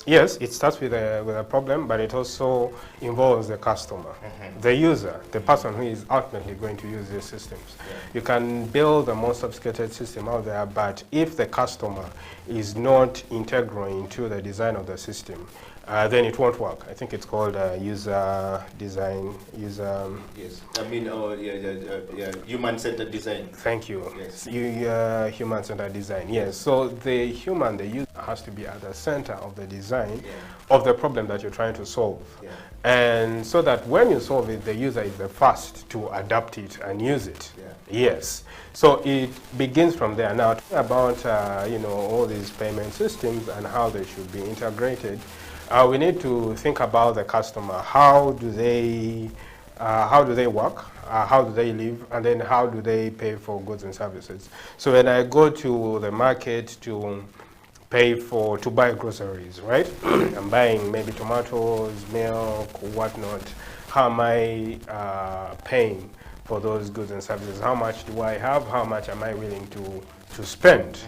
Yes, it starts with a problem, but it also involves the customer, the user, the person who is ultimately going to use these systems. Yeah. You can build the most sophisticated system out there, but if the customer is not integral into the design of the system, then it won't work. I think it's called user design, Yes, I mean, human-centered design. Thank you. Yes. Human-centered design, yes. So the user has to be at the center of the design of the problem that you're trying to solve. Yeah. And so that when you solve it, the user is the first to adapt it and use it. Yeah. Yes. So it begins from there. Now, talking about all these payment systems and how they should be integrated, we need to think about the customer. How do they work? How do they live? And then how do they pay for goods and services? So when I go to the market to buy groceries, right? I'm buying maybe tomatoes, milk, whatnot. How am I paying for those goods and services? How much do I have? How much am I willing to spend?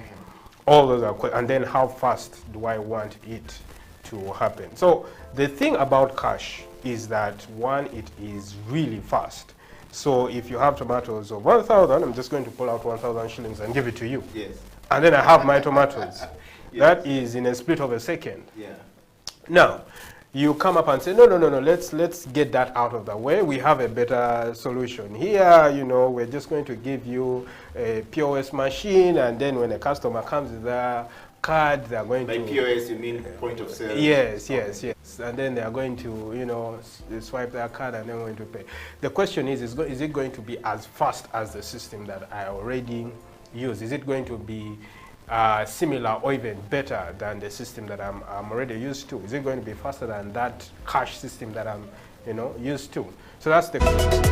All those are, and then how fast do I want it to happen? So the thing about cash is that, one, it is really fast. So if you have tomatoes of 1,000, I'm just going to pull out 1,000 shillings and give it to you. Yes. And then I have my tomatoes. Yes. That is in a split of a second. Yeah. Now, you come up and say, no, let's get that out of the way. We have a better solution here. We're just going to give you a POS machine, and then when a customer comes with their card, they're going to... By POS, you mean point of sale? Yes. And then they are going to, swipe their card and then going to pay. The question is it going to be as fast as the system that I already use? Is it going to be similar or even better than the system that I'm already used to? Is it going to be faster than that cash system that I'm used to? So that's the question.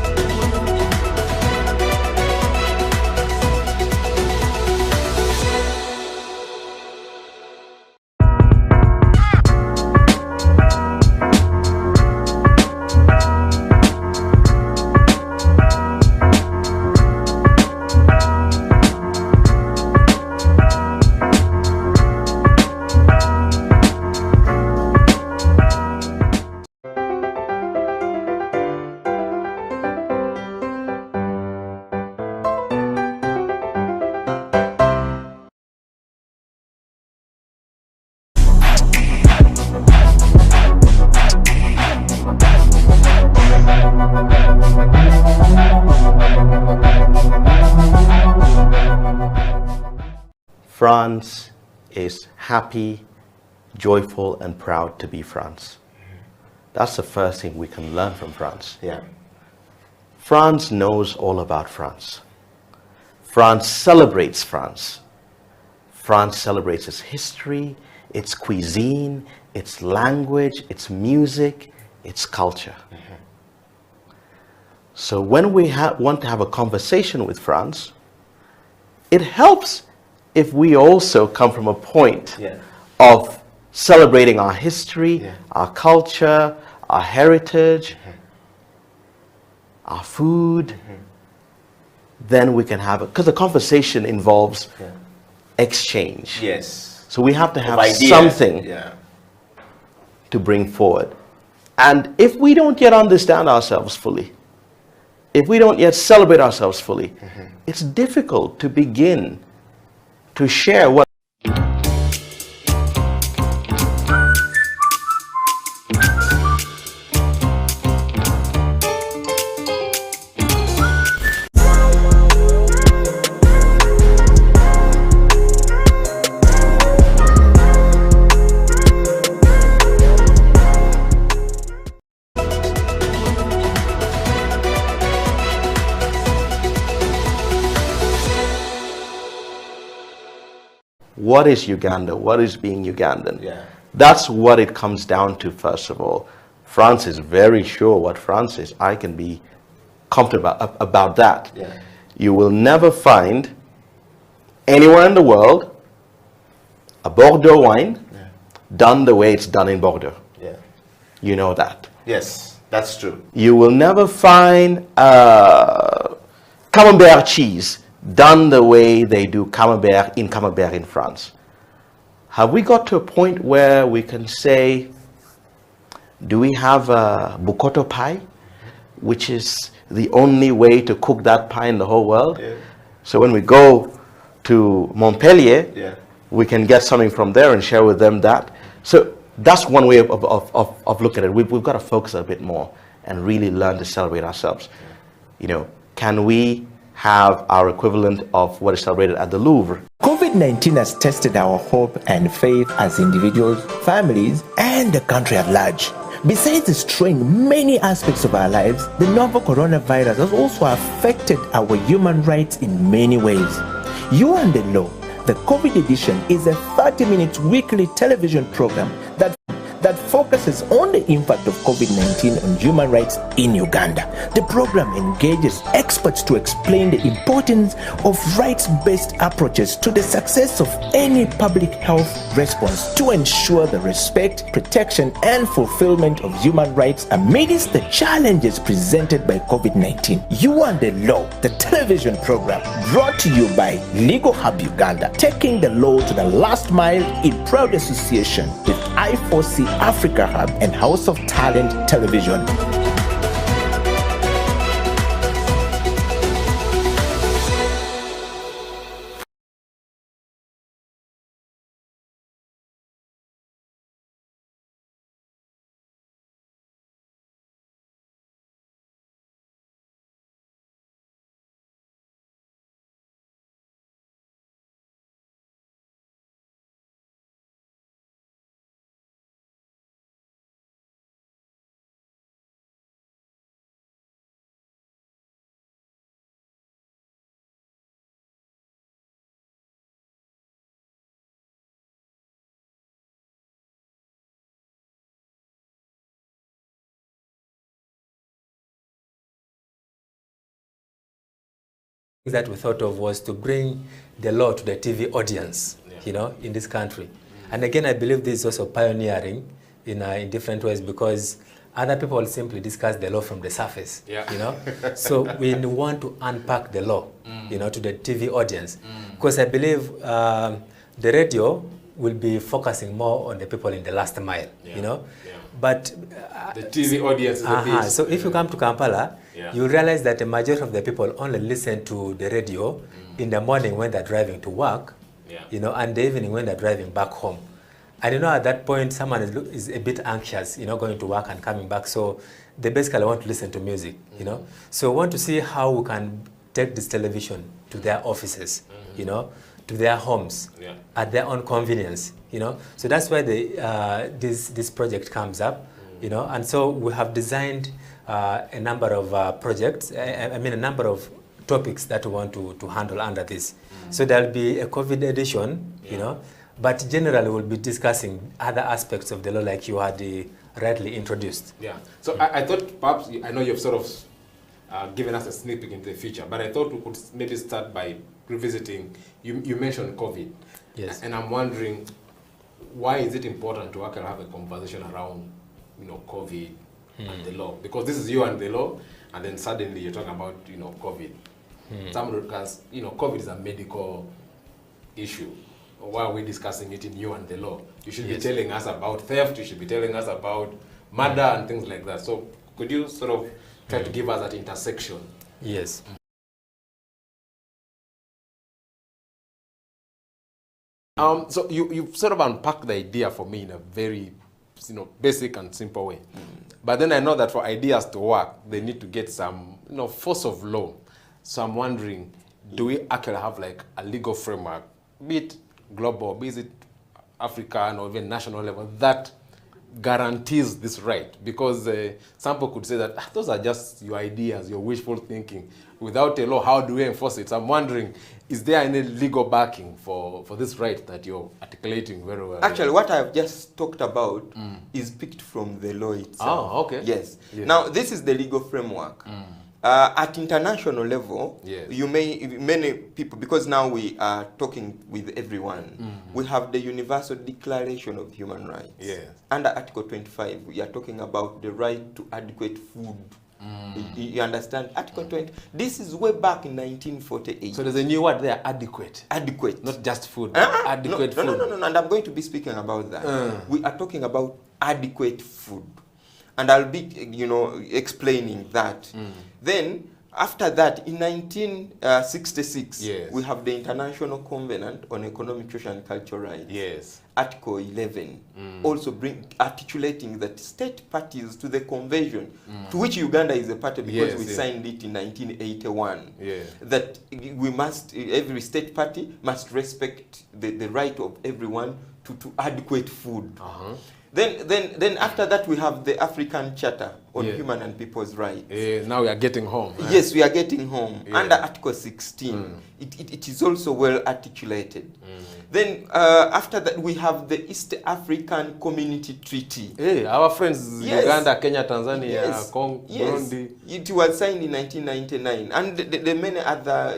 France is happy, joyful, and proud to be France. That's the first thing we can learn from France. Yeah. France knows all about France. France celebrates France. France celebrates its history, its cuisine, its language, its music, its culture. So when we want to have a conversation with France, it helps if we also come from a point of celebrating our history, our culture, our heritage, our food, then we can have it. Because the conversation involves exchange. Yes. So we have to have something to bring forward. And if we don't yet understand ourselves fully, if we don't yet celebrate ourselves fully, it's difficult to begin to share what what is Uganda? What is being Ugandan? Yeah. That's what it comes down to, first of all. France is very sure what France is. I can be comfortable about that. Yeah. You will never find anywhere in the world a Bordeaux wine done the way it's done in Bordeaux. Yeah. You know that. Yes, that's true. You will never find Camembert cheese done the way they do Camembert in France. have we got to a point where we can say, do we have a Bukoto pie, which is the only way to cook that pie in the whole world? Yeah. So when we go to Montpellier, Yeah. we can get something from there and share with them that. So that's one way of looking at it. We've got to focus a bit more and really learn to celebrate ourselves. You know, can we have our equivalent of what is celebrated at the Louvre? COVID-19 has tested our hope and faith as individuals, families, and the country at large. Besides destroying many aspects of our lives, the novel coronavirus has also affected our human rights in many ways. You and the Law, the COVID edition, is a 30-minute weekly television program that focuses on the impact of COVID-19 on human rights in Uganda. The program engages experts to explain the importance of rights-based approaches to the success of any public health response to ensure the respect, protection, and fulfillment of human rights amidst the challenges presented by COVID-19. You and the Law, the television program, brought to you by Legal Hub Uganda, taking the law to the last mile in proud association with I4C Africa Hub and House of Talent Television. That we thought of was to bring the law to the TV audience, you know, in this country. And again, I believe this is also pioneering in different ways, because other people simply discuss the law from the surface, you know. So we want to unpack the law, you know, to the TV audience, because I believe the radio will be focusing more on the people in the last mile, you know. But the TV audience is the base. So if you come to Kampala, you realize that the majority of the people only listen to the radio in the morning when they're driving to work, you know, and the evening when they're driving back home. And you know, at that point, someone is a bit anxious, you know, going to work and coming back. So they basically want to listen to music, you know. So we want to see how we can take this television to their offices, you know, to their homes, at their own convenience, you know. So that's why this project comes up, you know. And so we have designed a number of projects, I mean a number of topics that we want to handle under this. So there'll be a COVID edition, you know, but generally we'll be discussing other aspects of the law like you had rightly introduced. Yeah, so I thought perhaps, I know you've sort of given us a sneak peek into the future, but I thought we could maybe start by revisiting, you mentioned COVID. Yes. And I'm wondering, why is it important to actually have a conversation around, you know, COVID and the law? Because this is you and the law, and then suddenly you're talking about, you know, COVID. Some because, you know, COVID is a medical issue. Why are we discussing it in you and the law? You should be telling us about theft, you should be telling us about murder and things like that. So could you sort of try to give us that intersection? Yes. So you've sort of unpacked the idea for me in a very, you know, basic and simple way. But then I know that for ideas to work, they need to get some, you know, force of law. So I'm wondering, do we actually have like a legal framework, be it global, be it African or even national level, that guarantees this right? Because some people could say that those are just your ideas, your wishful thinking. Without a law, how do we enforce it? So I'm wondering, is there any legal backing for this right that you're articulating very well? Actually, what I've just talked about is picked from the law itself. Oh, okay. Yes. Now, this is the legal framework. At international level, many people, because now we are talking with everyone, we have the Universal Declaration of Human Rights. Yes. Under Article 25, we are talking about the right to adequate food You understand? Article 20. This is way back in 1948. So there's a new word there, adequate. Adequate. Not just food, adequate food. No, and I'm going to be speaking about that. We are talking about adequate food. And I'll be, explaining that. Then, after that, in 1966, we have the International Covenant on Economic, Social, and Cultural Rights. Yes. Article 11, also articulating that state parties to the convention, to which Uganda is a party because we signed it in 1981, that we must, every state party must respect the right of everyone to adequate food. Then after that we have the African Charter on Human and People's Rights. Now we are getting home. Yes, we are getting home. Under Article 16, it is also well articulated. Then after that we have the East African Community Treaty. Hey, our friends Uganda, Kenya, Tanzania, Congo, Burundi. It was signed in 1999, and the many other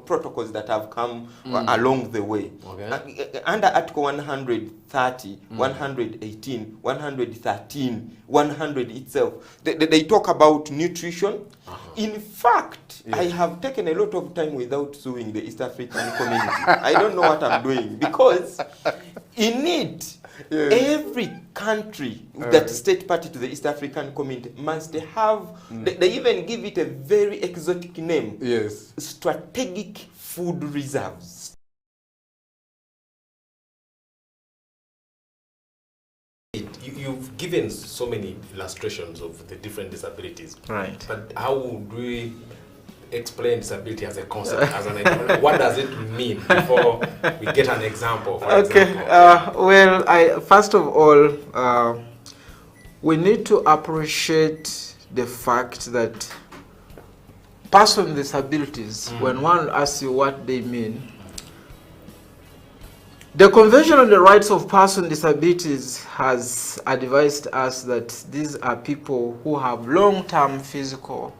protocols that have come along the way. Under Article 130, 118, 113, 100 itself, they talk about nutrition. In fact, I have taken a lot of time without suing the East African community. I don't know what I'm doing, because in it, every country that state party to the East African community must have, they even give it a very exotic name, strategic food reserves. You've given so many illustrations of the different disabilities. Right. But how would we explain disability as a concept? What does it mean before we get an example? Well, first of all, we need to appreciate the fact that person with disabilities, when one asks you what they mean, the Convention on the Rights of Persons with Disabilities has advised us that these are people who have long-term physical,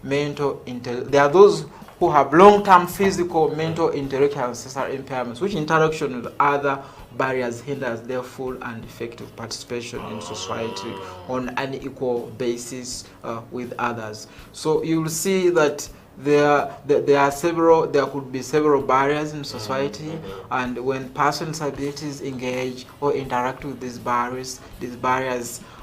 mental, there are those who have long-term physical, mental, intellectual, and social impairments, which interaction with other barriers hinders their full and effective participation in society on an equal basis with others. So you will see that there could be several barriers in society, and when persons with disabilities engage or interact with these barriers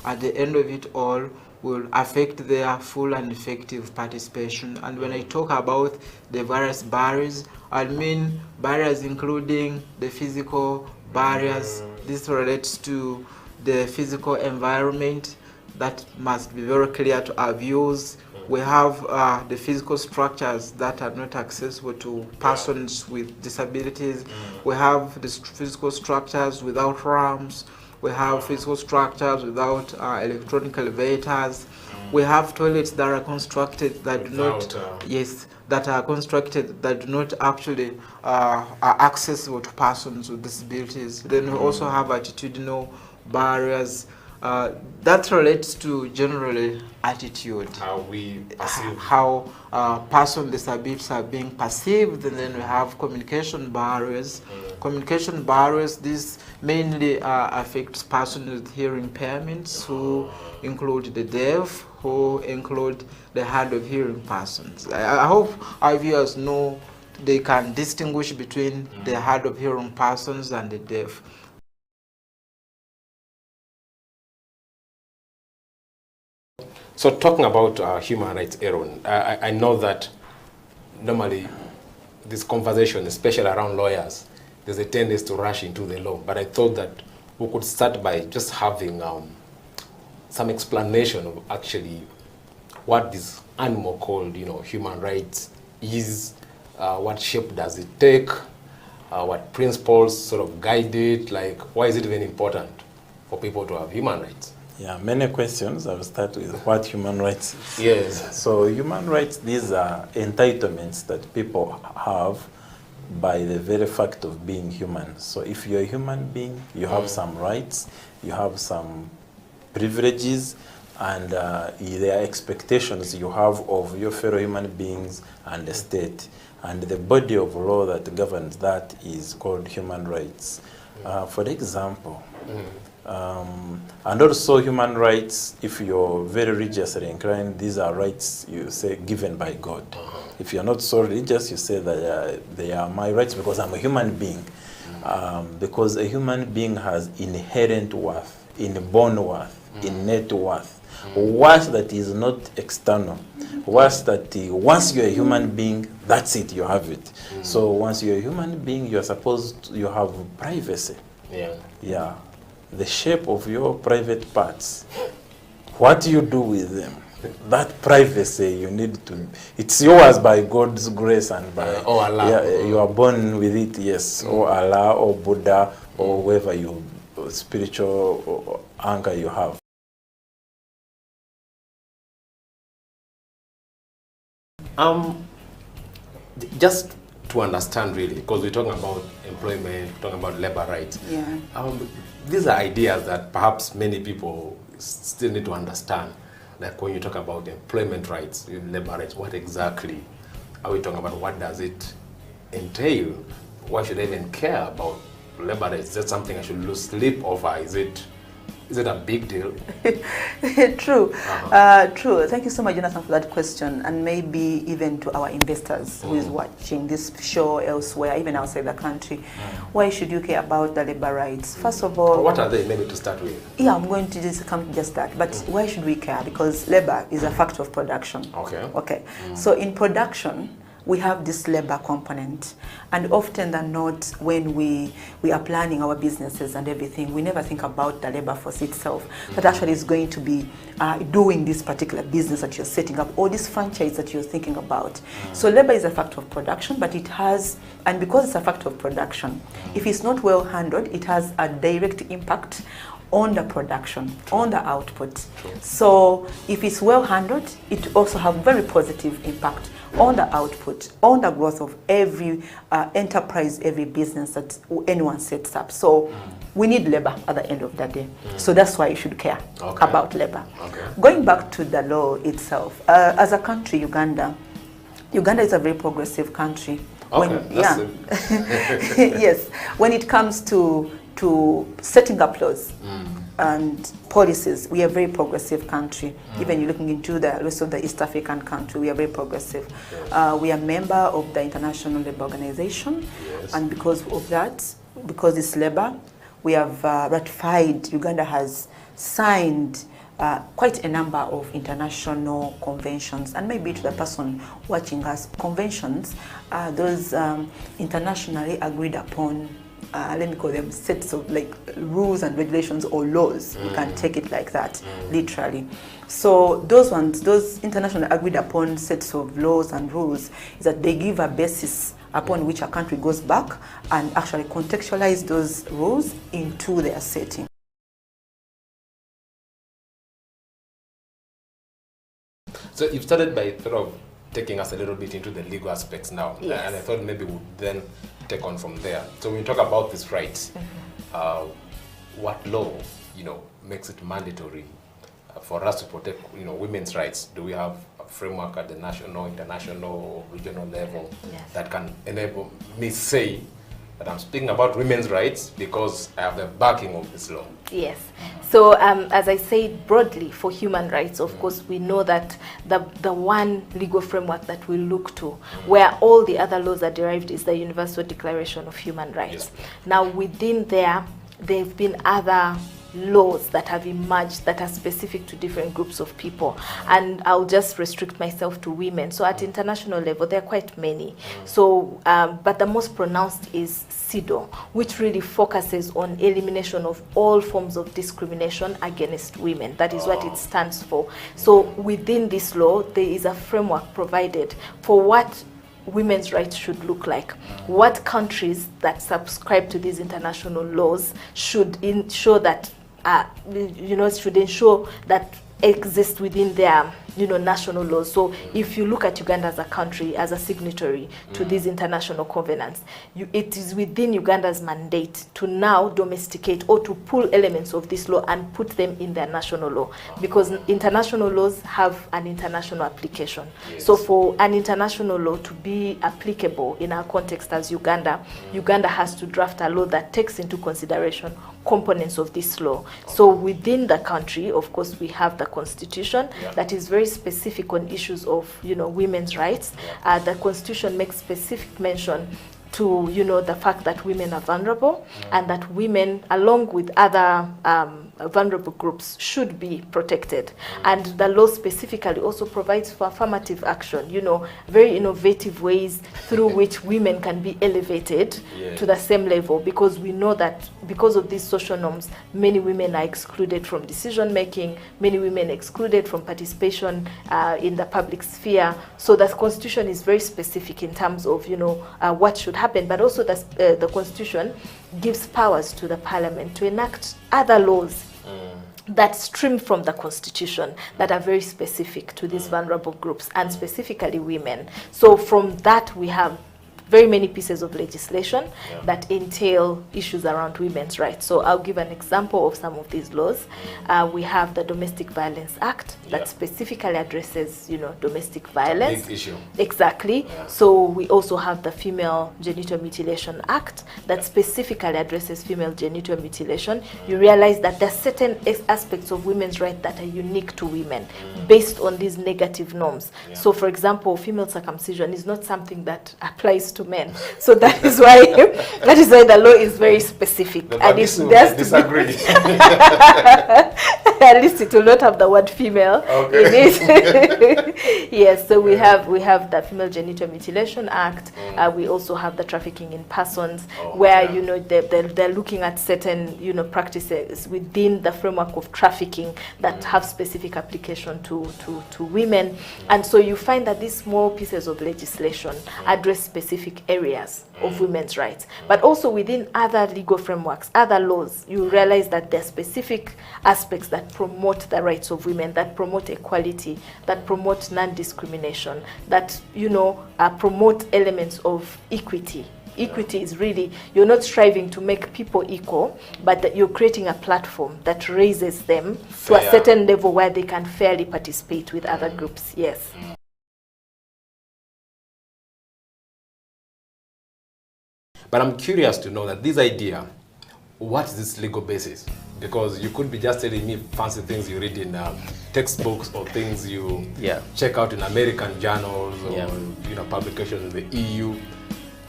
at the end of it all will affect their full and effective participation. And when I talk about the various barriers, I mean barriers including the physical barriers. This relates to the physical environment that must be very clear to our views. We have the physical structures that are not accessible to persons with disabilities. We have the physical structures without ramps. We have physical structures without electronic elevators. We have toilets that are constructed that do not, that are constructed that do not actually are accessible to persons with disabilities. Then we also have attitudinal barriers. That relates to generally attitude, how we perceive, how persons with disabilities are being perceived. And then we have communication barriers. Communication barriers, this mainly affects persons with hearing impairments, who include the deaf, who include the hard of hearing persons. I hope our viewers know they can distinguish between the hard of hearing persons and the deaf. So talking about human rights, Aaron, I know that normally this conversation, especially around lawyers, there's a tendency to rush into the law. But I thought that we could start by just having some explanation of actually what this animal called, human rights is, what shape does it take, what principles sort of guide it, like why is it even important for people to have human rights? Yeah, many questions. I'll start with what human rights is. Yes. So human rights, these are entitlements that people have by the very fact of being human. So if you're a human being, you have some rights, you have some privileges, and there are expectations you have of your fellow human beings and the state. And the body of law that governs that is called human rights. For example, And also human rights, if you're very religiously inclined, these are rights, you say, given by God. If you're not so religious, you say that they are my rights because I'm a human being. Because a human being has inherent worth, inborn worth, innate worth. Worth that is not external. Worth that once you're a human being, that's it, you have it. So once you're a human being, you're supposed to, you have privacy. Yeah. The shape of your private parts. What you do with them. That privacy you need to, it's yours by God's grace and by, Allah. Yeah, you are born with it, yes, or Allah, or Buddha, or whoever you, spiritual anchor you have. Just to understand really, because we're talking about employment, we're talking about labor rights. Yeah. These are ideas that perhaps many people still need to understand. Like when you talk about employment rights, labor rights, what exactly are we talking about? What does it entail? Why should I even care about labor rights? Is that something I should lose sleep over? Is it a big deal? True. True. Thank you so much, Jonathan, for that question. And maybe even to our investors who is watching this show elsewhere, even outside the country. Why should you care about the labor rights? First of all... What are they, maybe to start with? Yeah, I'm going to just come to just that. But why should we care? Because labor is a factor of production. Okay. So in production, we have this labor component, and often than not, when we are planning our businesses and everything, we never think about the labor force itself that actually is going to be doing this particular business that you're setting up, or this franchise that you're thinking about. So labor is a factor of production, but it has, and because it's a factor of production, if it's not well handled, it has a direct impact on the production, on the output. So if it's well handled, it also have very positive impact on the output, on the growth of every enterprise, every business that anyone sets up. So we need labor at the end of the day. So that's why you should care about labor. Going back to the law itself, as a country, Uganda is a very progressive country. Yes, when it comes to setting up laws and policies, we are a very progressive country. Even you're looking into the rest of the East African country, we are very progressive. We are a member of the International Labour Organization, and because of that, because it's labor, we have ratified, Uganda has signed quite a number of international conventions, and maybe to the person watching us, conventions are those internationally agreed upon, let me call them sets of like rules and regulations or laws. You can take it like that, literally. So those ones, those internationally agreed upon sets of laws and rules, is that they give a basis upon which a country goes back and actually contextualize those rules into their setting. So you've started by sort of taking us a little bit into the legal aspects now, and I thought maybe we'd then take on from there. So when you talk about this rights, what law, makes it mandatory for us to protect, women's rights? Do we have a framework at the national, international, regional level that can enable me say that I'm speaking about women's rights because I have the backing of this law? Yes. So as I said, broadly for human rights, of course, we know that the one legal framework that we look to, where all the other laws are derived, is the Universal Declaration of Human Rights. Now, within there have been other laws that have emerged that are specific to different groups of people, and I'll just restrict myself to women. So at international level, there are quite many. So, but the most pronounced is CEDAW, which really focuses on elimination of all forms of discrimination against women. That is what it stands for. So within this law, there is a framework provided for what women's rights should look like. What countries that subscribe to these international laws should ensure that exist within their national laws. So if you look at Uganda as a country, as a signatory to these international covenants, it is within Uganda's mandate to now domesticate or to pull elements of this law and put them in their national law, because international laws have an international application. So for an international law to be applicable in our context as Uganda has to draft a law that takes into consideration components of this law. So within the country, of course, we have the constitution that is very specific on issues of, women's rights. The constitution makes specific mention to, the fact that women are vulnerable and that women, along with other vulnerable groups, should be protected. And the law specifically also provides for affirmative action, very innovative ways through which women can be elevated to the same level, because we know that because of these social norms, many women are excluded from decision making, many women excluded from participation in the public sphere. So the constitution is very specific in terms of, what should happen, but also the constitution gives powers to the parliament to enact other laws that stream from the constitution that are very specific to these vulnerable groups and specifically women. So from that we have very many pieces of legislation that entail issues around women's rights. So I'll give an example of some of these laws. We have the Domestic Violence Act that specifically addresses, domestic violence. Big issue. Exactly. So we also have the Female Genital Mutilation Act that specifically addresses female genital mutilation. You realize that there are certain aspects of women's rights that are unique to women based on these negative norms. So for example, female circumcision is not something that applies to men. So that is why the law is very specific. And it disagree. At least it will not have the word female in it. Yes, so we have the Female Genital Mutilation Act. We also have the Trafficking in Persons, where they're looking at certain practices within the framework of trafficking that have specific application to women. And so you find that these small pieces of legislation address specific areas of women's rights, but also within other legal frameworks, other laws, you realize that there are specific aspects that promote the rights of women, that promote equality, that promote non-discrimination, that promote elements of equity. Equity is really, you're not striving to make people equal, but that you're creating a platform that raises them to a certain level where they can fairly participate with other groups. Yes. But I'm curious to know that this idea, what is this legal basis? Because you could be just telling me fancy things you read in textbooks or things you check out in American journals or publications in the EU.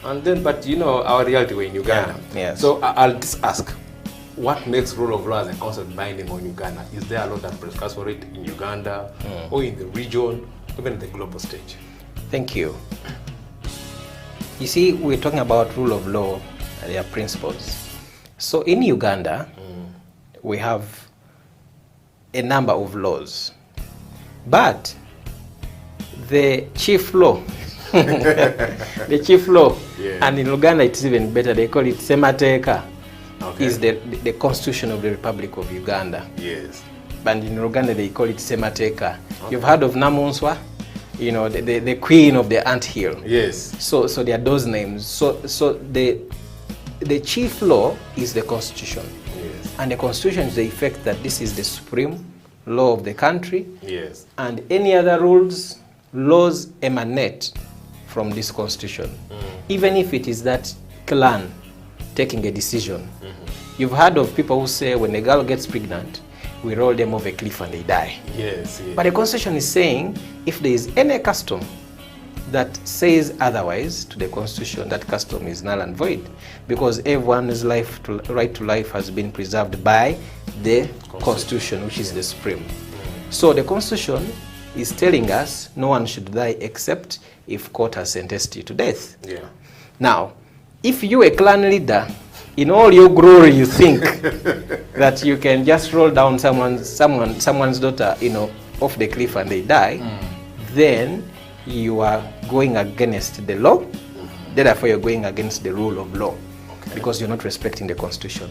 And then, but our reality, we're in Uganda. So I'll just ask, what makes rule of law as a concept binding on Uganda? Is there a law that prescribes for it in Uganda or in the region, even in the global stage? Thank you. You see, we're talking about rule of law and their principles. So in Uganda, we have a number of laws, but the chief law, the chief law, and in Uganda it's even better, they call it Semateeka, is the Constitution of the Republic of Uganda. Yes. But in Uganda they call it Semateeka. You've heard of Namunswa? The queen of the anthill. Yes. So there are those names. So the chief law is the constitution. Yes. And the constitution is the effect that this is the supreme law of the country. Yes. And any other laws emanate from this constitution. Even if it is that clan taking a decision. You've heard of people who say when a girl gets pregnant, we roll them off a cliff and they die. Yes. But the constitution is saying if there is any custom that says otherwise to the constitution, that custom is null and void, because everyone's right to life has been preserved by the constitution, which is the supreme. So the constitution is telling us no one should die except if court has sentenced you to death. Yeah. Now, if you a clan leader, in all your glory, you think that you can just roll down someone's daughter, off the cliff and they die, then you are going against the law. Therefore, you're going against the rule of law because you're not respecting the constitution.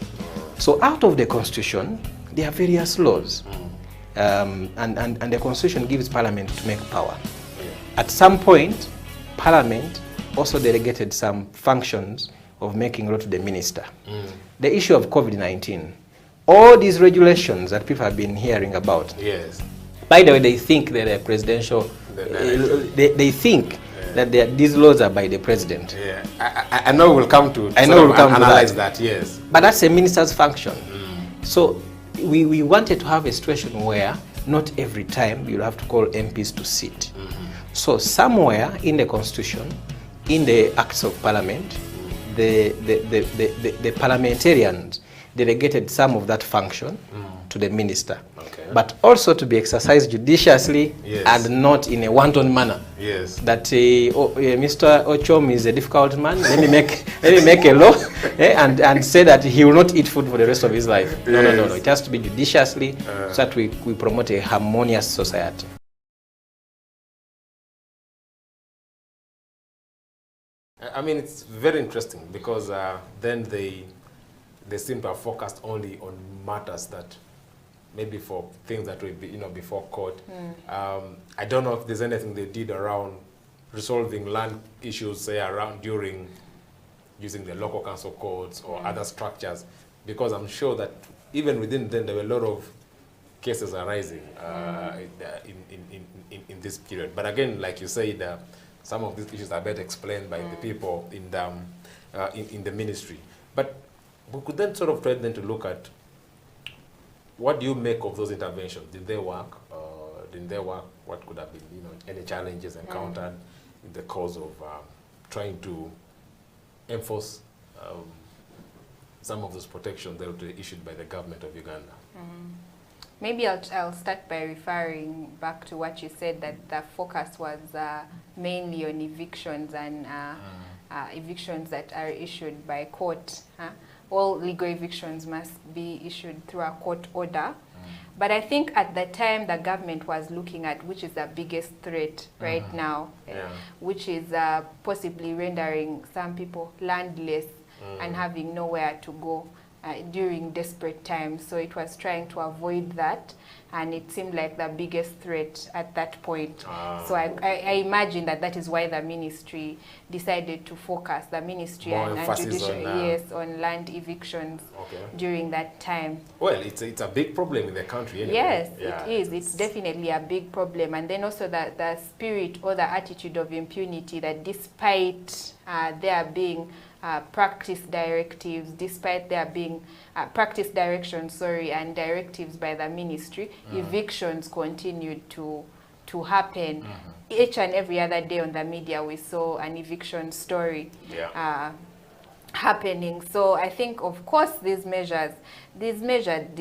So, out of the constitution, there are various laws, and the constitution gives parliament to make power. At some point, parliament also delegated some functions of making law to the minister. The issue of COVID-19, all these regulations that people have been hearing about. Yes. By the way, they think that they're presidential. They think that these laws are by the president. Yeah. I know we'll come to analyze that. Yes. But that's a minister's function. So we wanted to have a situation where not every time you'll have to call MPs to sit. So somewhere in the Constitution, in the Acts of Parliament, the parliamentarians delegated some of that function to the minister, but also to be exercised judiciously and not in a wanton manner. That Mr. Ochom is a difficult man. Let me make a law and say that he will not eat food for the rest of his life. No. It has to be judiciously so that we promote a harmonious society. I mean, it's very interesting because then they seem to have focused only on matters that maybe for things that will be, before court. I don't know if there's anything they did around resolving land issues, say, around during using the local council codes or other structures, because I'm sure that even within them, there were a lot of cases arising in this period. But again, like you said, some of these issues are better explained by the people in the ministry. But we could then sort of try then to look at what do you make of those interventions? Did they work? Didn't they work? What could have been, any challenges encountered in the course of trying to enforce some of those protections that were issued by the government of Uganda? Maybe I'll start by referring back to what you said, that the focus was mainly on evictions and evictions that are issued by court. All legal evictions must be issued through a court order. But I think at the time the government was looking at which is the biggest threat right now, which is possibly rendering some people landless and having nowhere to go during desperate times. So it was trying to avoid that, and it seemed like the biggest threat at that point. So I imagine that is why the ministry decided to focus, the ministry and judiciary, on land evictions during that time. Well, it's a big problem in the country anyway. Yes, it is. It's definitely a big problem. And then also the spirit or the attitude of impunity, that despite there being practice directives, despite there being practice directions, and directives by the ministry, evictions continued to happen. Each and every other day on the media, we saw an eviction story happening. So I think, of course, these measures did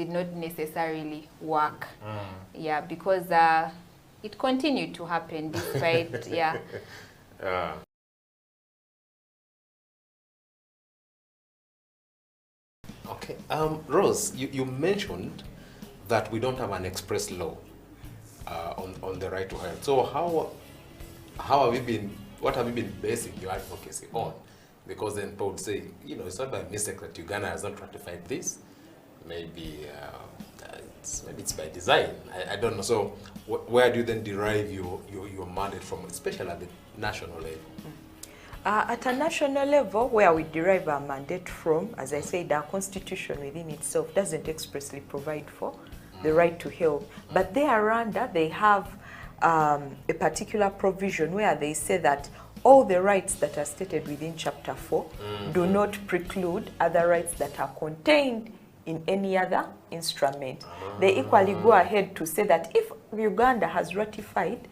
not necessarily work. Because it continued to happen despite, Okay, Rose, you mentioned that we don't have an express law on the right to health. So what have you been basing your advocacy on? Because then people would say, it's not by mistake that Uganda has not ratified this. Maybe it's by design. I don't know. So where do you then derive your mandate from, especially at the national level? At a national level, where we derive our mandate from, as I said, our constitution within itself doesn't expressly provide for the right to health. But thereunder, they have a particular provision where they say that all the rights that are stated within Chapter 4 do not preclude other rights that are contained in any other instrument. They equally go ahead to say that if Uganda has ratified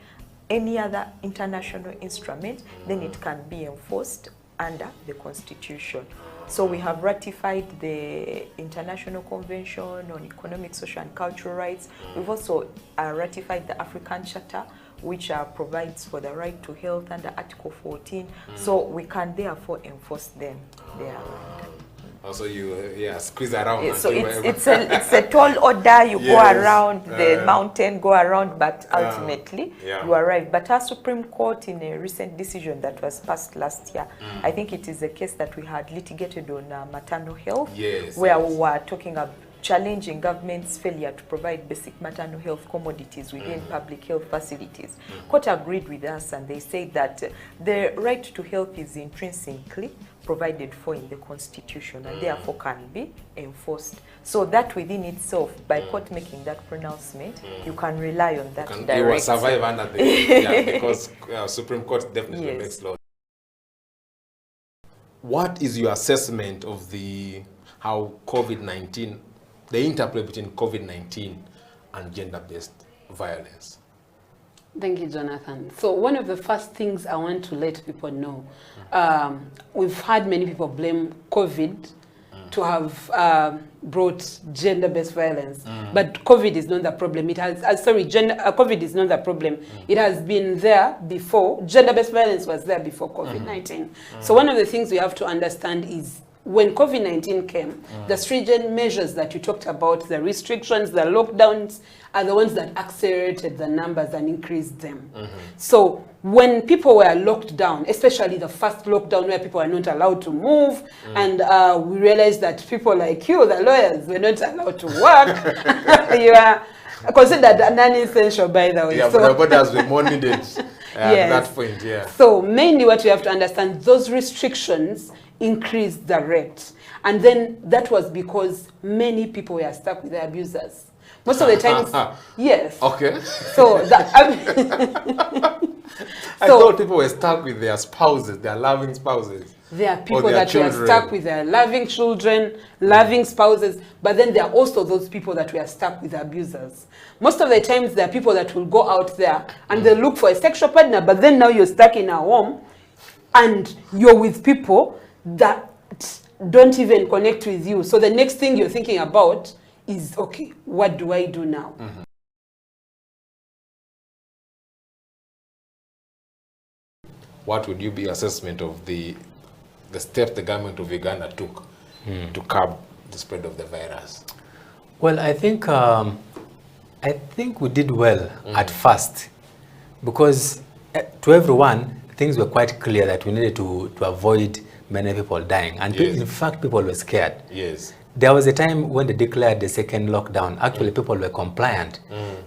any other international instrument, then it can be enforced under the Constitution. So we have ratified the International Convention on Economic, Social and Cultural Rights. We've also ratified the African Charter, which provides for the right to health under Article 14. So we can therefore enforce them there. Also, you squeeze around. So it's a tall order. You go around the mountain, go around, but ultimately you arrive. But our Supreme Court, in a recent decision that was passed last year, I think it is a case that we had litigated on maternal health, where we were talking about challenging government's failure to provide basic maternal health commodities within public health facilities. Court agreed with us, and they said that the right to health is intrinsically provided for in the Constitution and therefore can be enforced. So that within itself, by court making that pronouncement, you can rely on that directive. You will survive under the because Supreme Court definitely makes law. What is your assessment of how COVID-19 the interplay between COVID-19 and gender-based violence? Thank you, Jonathan. So one of the first things I want to let people know, we've had many people blame COVID to have brought gender-based violence, but COVID is not the problem. It has, COVID is not the problem. It has been there before. Gender-based violence was there before COVID-19. So one of the things we have to understand is when COVID-19 came, the stringent measures that you talked about, the restrictions, the lockdowns, are the ones that accelerated the numbers and increased them. So when people were locked down, especially the first lockdown where people were not allowed to move, and we realized that people like you, the lawyers, were not allowed to work. You are considered non-essential, by the way. Yeah, so, but as we monitored at that point, yeah. So mainly what we have to understand, those restrictions increased the rate. And then that was because many people were stuck with their abusers. Most of the times, yes. Okay. So, I thought people were stuck with their spouses, their loving spouses. There are people that were stuck with their loving children, loving spouses, but then there are also those people that were stuck with abusers. Most of the times there are people that will go out there and they look for a sexual partner, but then now you're stuck in a home and you're with people that don't even connect with you. So the next thing you're thinking about is, okay, what do I do now? What would you be assessment of the steps the government of Uganda took to curb the spread of the virus? Well, I think we did well at first, because to everyone things were quite clear that we needed to avoid many people dying, and in fact people were scared. Yes. There was a time when they declared the second lockdown. Actually, people were compliant.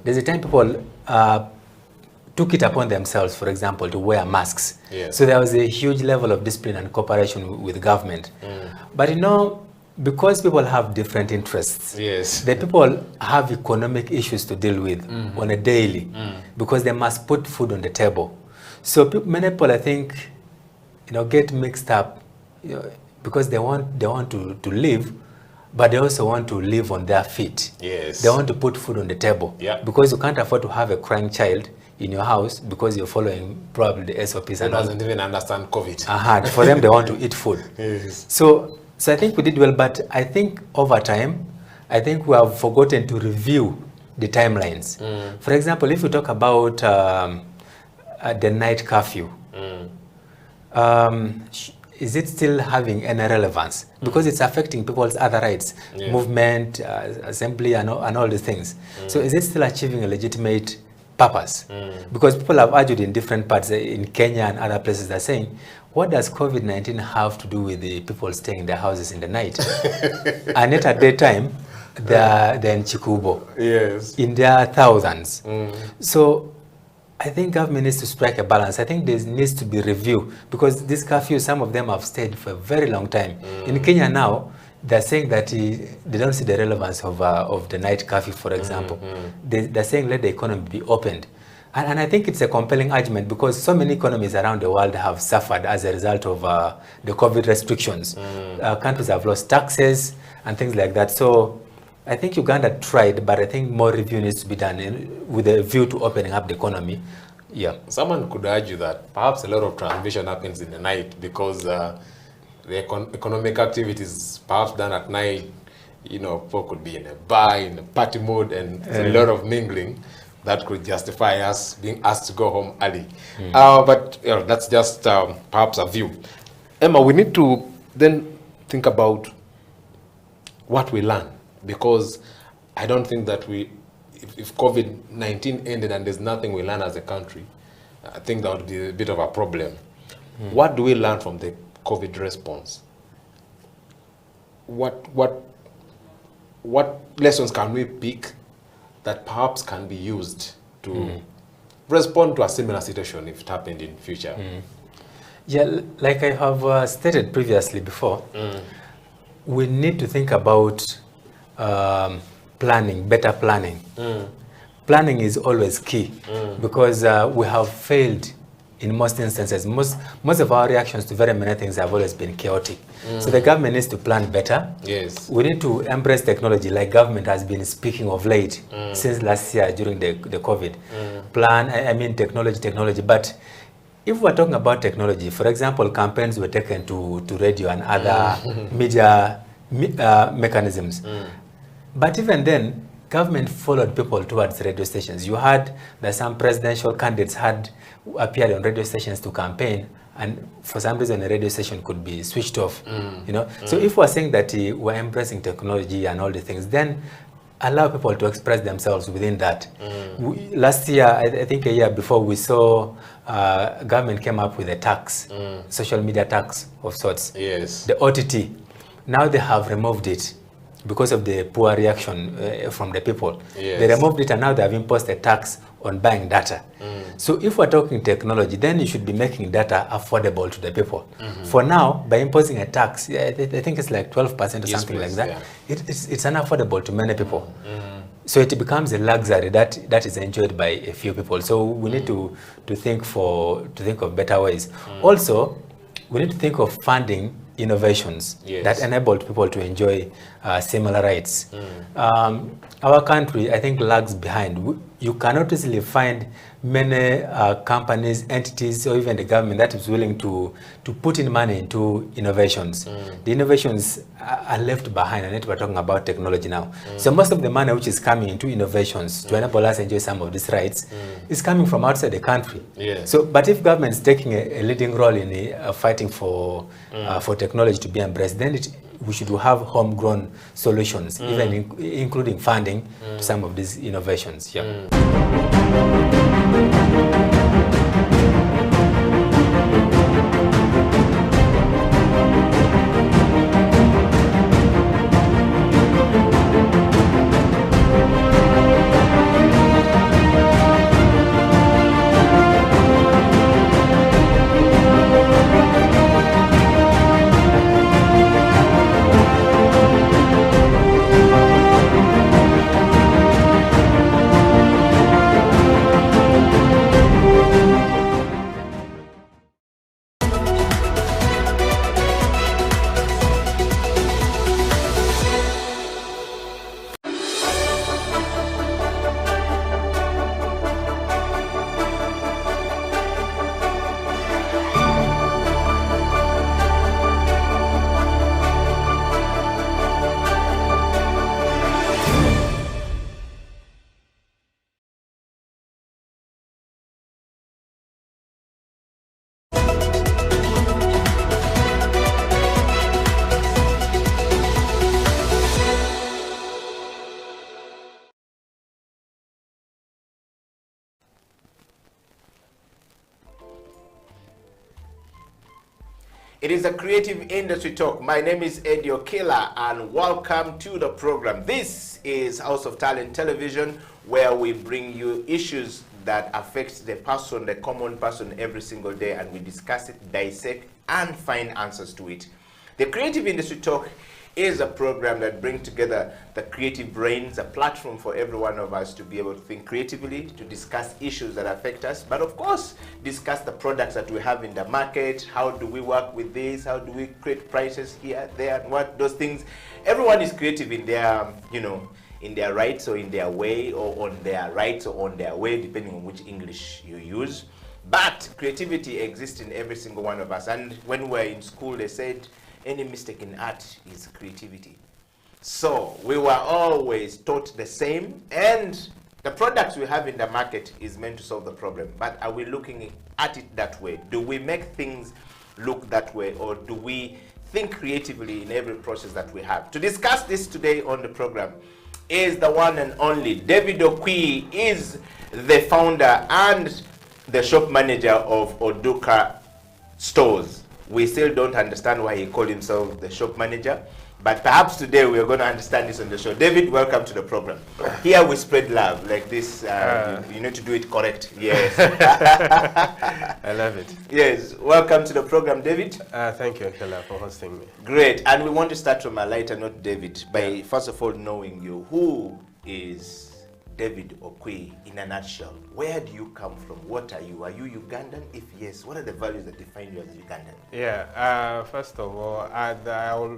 There's a time people took it upon themselves, for example, to wear masks. Yes. So there was a huge level of discipline and cooperation with government. But you know, because people have different interests, the people have economic issues to deal with on a daily, because they must put food on the table. So many people, I think, you know, get mixed up, you know, because they want to live, but they also want to live on their feet. Yes. They want to put food on the table. Yeah. Because you can't afford to have a crying child in your house because you're following probably the SOPs. Who doesn't even understand COVID. For them, they want to eat food. Yes. So I think we did well, but I think over time, I think we have forgotten to review the timelines. For example, if we talk about the night curfew, is it still having any relevance? Because it's affecting people's other rights, movement, assembly, and all these things. So is it still achieving a legitimate purpose? Because people have argued in different parts, in Kenya and other places, they're saying, what does COVID-19 have to do with the people staying in their houses in the night? And yet at daytime, they're in Chikubo, in their thousands. So I think government needs to strike a balance. I think there needs to be review, because this curfew, some of them have stayed for a very long time. In Kenya now, they're saying that they don't see the relevance of the night curfew, for example. They're saying let the economy be opened. And I think it's a compelling argument, because so many economies around the world have suffered as a result of the COVID restrictions. Countries have lost taxes and things like that. So I think Uganda tried, but I think more review needs to be done with a view to opening up the economy. Yeah. Someone could argue that perhaps a lot of transmission happens in the night because the economic activities perhaps done at night, you know, people could be in a bar, in a party mode, and a lot of mingling that could justify us being asked to go home early. But you know, that's just perhaps a view. Emma, we need to then think about what we learn, because I don't think that if COVID-19 ended and there's nothing we learn as a country, I think that would be a bit of a problem. What do we learn from the COVID response? What lessons can we pick that perhaps can be used to respond to a similar situation if it happened in future? Yeah, like I have stated previously before, we need to think about planning, better planning. Planning is always key, because we have failed in most instances. Most of our reactions to very many things have always been chaotic. So the government needs to plan better. Yes. We need to embrace technology, like government has been speaking of late, since last year during the COVID. I mean technology. But if we're talking about technology, for example, campaigns were taken to radio and other media mechanisms. But even then, government followed people towards radio stations. You heard that some presidential candidates had appeared on radio stations to campaign, and for some reason the radio station could be switched off. You know. So if we're saying that we're embracing technology and all the things, then allow people to express themselves within that. Last year, I think a year before, we saw government came up with a tax, social media tax of sorts. Yes. The OTT. Now they have removed it because of the poor reaction from the people. Yes. They removed it and now they have imposed a tax on buying data. So if we're talking technology, then you should be making data affordable to the people. For now, by imposing a tax, I think it's like 12% or something like that, it's unaffordable to many people. So it becomes a luxury that is enjoyed by a few people. So we need to think of better ways. Also, we need to think of funding innovations that enabled people to enjoy similar rights. Our country, I think, lags behind. You cannot easily find many companies, entities, or even the government that is willing to put in money into innovations. The innovations are left behind, and we're talking about technology now. So most of the money which is coming into innovations to enable us enjoy some of these rights is coming from outside the country. So, but if government is taking a leading role in fighting for technology to be embraced, then we should have homegrown solutions, even including funding to some of these innovations. It is a Creative Industry Talk. My name is Eddie Okila and welcome to the program. This is House of Talent Television, where we bring you issues that affect the person, the common person, every single day, and we discuss it, dissect, and find answers to it. The Creative Industry Talk is a program that brings together the creative brains, a platform for every one of us to be able to think creatively, to discuss issues that affect us, but of course, discuss the products that we have in the market. How do we work with this? How do we create prices here, there, and what, those things. Everyone is creative in their, in their rights or in their way, or on their rights or on their way, depending on which English you use. But creativity exists in every single one of us. And when we were in school, they said, any mistake in art is creativity. So we were always taught the same, and the products we have in the market is meant to solve the problem. But are we looking at it that way? Do we make things look that way, or do we think creatively in every process that we have? To discuss this today on the program is the one and only David Okwi. Is the founder and the shop manager of Oduka Stores. We still don't understand why he called himself the shop manager, but perhaps today we are going to understand this on the show. David, welcome to the program. Here we spread love like this. You need to do it correct. Yes. I love it. Yes. Welcome to the program, David. Thank you, Akela, for hosting me. Great. And we want to start from a lighter note, David, by first of all knowing you. Who is David Okwi, in a nutshell, where do you come from? What are you? Are you Ugandan? If yes, what are the values that define you as Ugandan? Yeah, first of all, I'll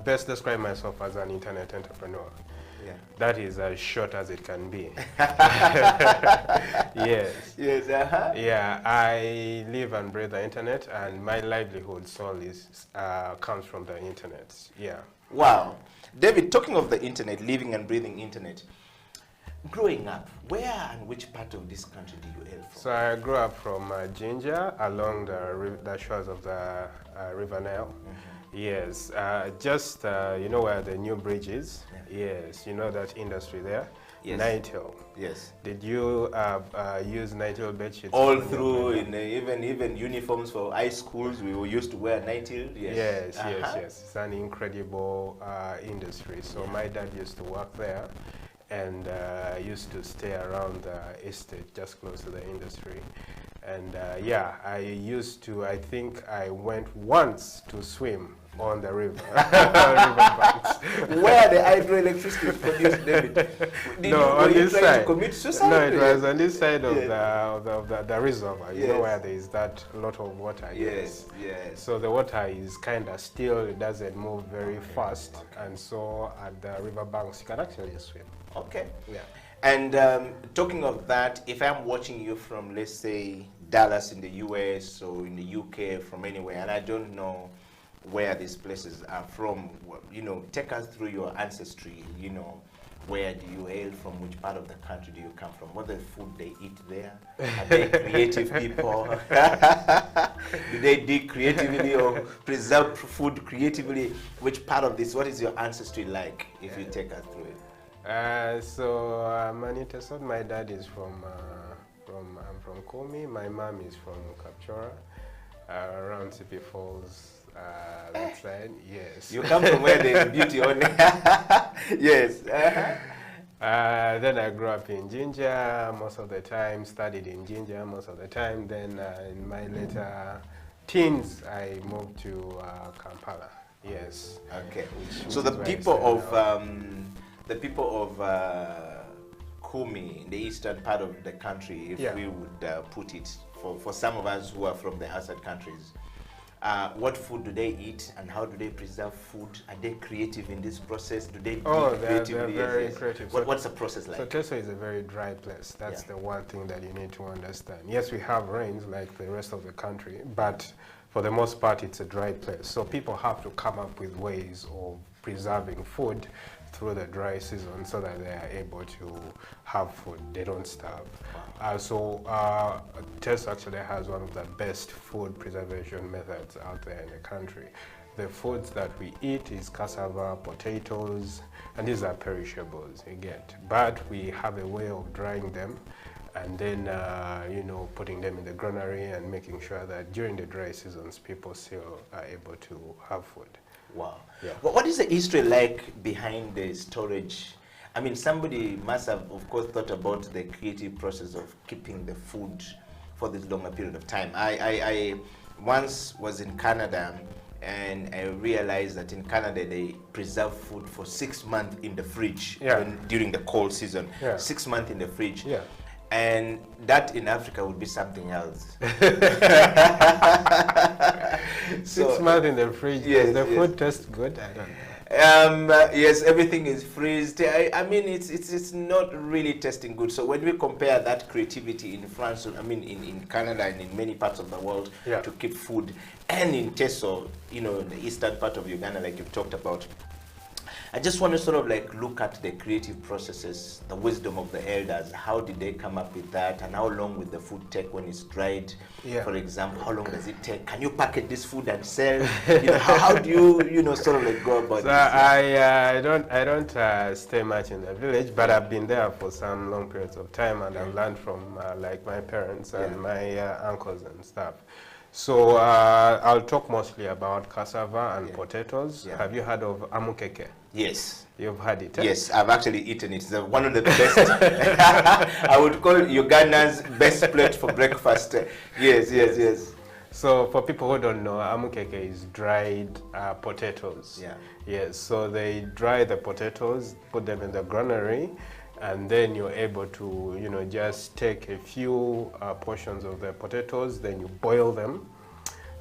best describe myself as an internet entrepreneur. Yeah. That is as short as it can be. Yes. Yes, Yeah, I live and breathe the internet, and my livelihood solely comes from the internet. Yeah. Wow. David, talking of the internet, living and breathing internet, growing up, where and which part of this country do you hail from? So I grew up from Jinja, along the shores of the River Nile. Yes, just, you know where the new bridge is? Yes, you know that industry there? Yes. Nightel. Yes. Did you use Nightel bedsheets? All through, even uniforms for high schools, we were used to wear Nightel. Yes, yes. It's an incredible industry. So my dad used to work there, and used to stay around the estate just close to the industry. And yeah, I think I went once to swim on the river, riverbanks. Where the hydroelectricity is produced, David? On this side. To commit suicide? No, it was on this side of the reservoir. You know where there is that lot of water. Yes. So the water is kind of still, it doesn't move very fast. And so at the riverbanks, you can actually swim. Okay. Yeah. And talking of that, if I'm watching you from, let's say, Dallas in the US or in the UK, from anywhere, and I don't know where these places are from, take us through your ancestry, where do you hail from, which part of the country do you come from, what the food they eat there, are they creative people, do they dig creatively or preserve food creatively, which part of this, what is your ancestry like, if you take us through it? So Manita, so my dad is from Komi, my mom is from Kapchora, around Sipi Falls. That side, yes. You come from where there's beauty only. Yes. Then I grew up in Jinja most of the time, studied in Jinja most of the time. Then in my later teens, I moved to Kampala. Yes. Okay. So the people of Kumi, in the eastern part of the country, if we would put it, for some of us who are from the outside countries, what food do they eat and how do they preserve food? Are they creative in this process? Do they they're very creative. What's the process like? So Teso is a very dry place. That's the one thing that you need to understand. Yes, we have rains like the rest of the country, but for the most part, it's a dry place. So people have to come up with ways of preserving food through the dry season so that they are able to have food. They don't starve. Teso actually has one of the best food preservation methods out there in the country. The foods that we eat is cassava, potatoes, and these are perishables, you get. But we have a way of drying them and then, putting them in the granary and making sure that during the dry seasons, people still are able to have food. Wow. Yeah. What is the history like behind the storage? I mean, somebody must have, of course, thought about the creative process of keeping the food for this longer period of time. I once was in Canada, and I realized that in Canada they preserve food for 6 months in the fridge during the cold season. 6 months in the fridge. Yeah. And that in Africa would be something else. 6 months in the fridge. Does the food taste good? I don't know. Yes, everything is freezed. I mean, it's not really tasting good. So when we compare that creativity in France, in Canada and in many parts of the world to keep food, and in Teso, in the eastern part of Uganda, like you've talked about, I just want to sort of like look at the creative processes, the wisdom of the elders. How did they come up with that, and how long will the food take when it's dried? For example, how long does it take? Can you package this food and sell? How do you sort of like go about so this? I don't stay much in the village, but I've been there for some long periods of time, and I've learned from like my parents and my uncles and stuff. So I'll talk mostly about cassava and potatoes. Have you heard of amukeke? Yes. You've had it? Yes, I've actually eaten it. It's one of the best. I would call it Uganda's best plate for breakfast. Yes. So for people who don't know, amukeke is dried potatoes. Yes, so they dry the potatoes, put them in the granary, and then you're able to, you know, just take a few portions of the potatoes, then you boil them.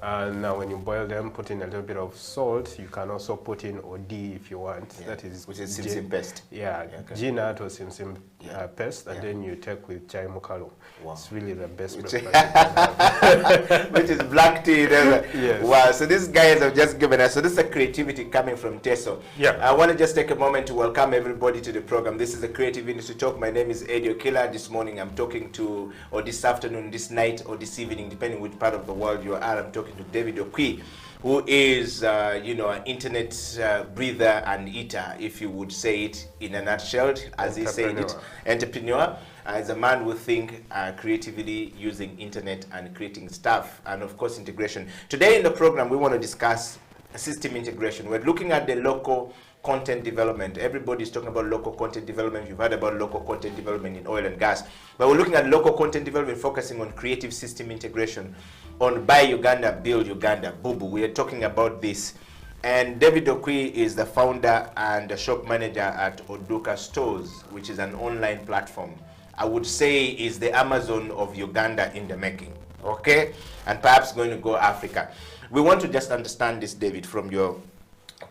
And now when you boil them, put in a little bit of salt. You can also put in OD if you want. Yeah. That is, which is simsim paste. Yeah, Okay. ginat or simsim paste, and then you take with chai mukalo. Wow. It's really the best Which, breakfast. which is black tea. Yes. Wow, so these guys have just given us, so this is a creativity coming from Teso. Yeah. I want to just take a moment to welcome everybody to the program. This is the Creative Industry Talk. My name is Eddie Okila. This morning I'm talking to, or this afternoon, this night, or this evening, depending which part of the world you are, I'm talking to David Okwi, who is, you know, an internet breather and eater, if you would say it in a nutshell, as he said it. Entrepreneur. As a man who think creatively using internet and creating stuff, and of course integration. Today in the program we want to discuss system integration. We're looking at the local content development. Everybody's talking about local content development. You've heard about local content development in oil and gas. But we're looking at local content development focusing on creative system integration, on Buy Uganda, Build Uganda, Bubu. We are talking about this. And David Okwi is the founder and the shop manager at Oduka Stores, which is an online platform. I would say is the Amazon of Uganda in the making, okay? And perhaps going to go Africa. We want to just understand this, David, from your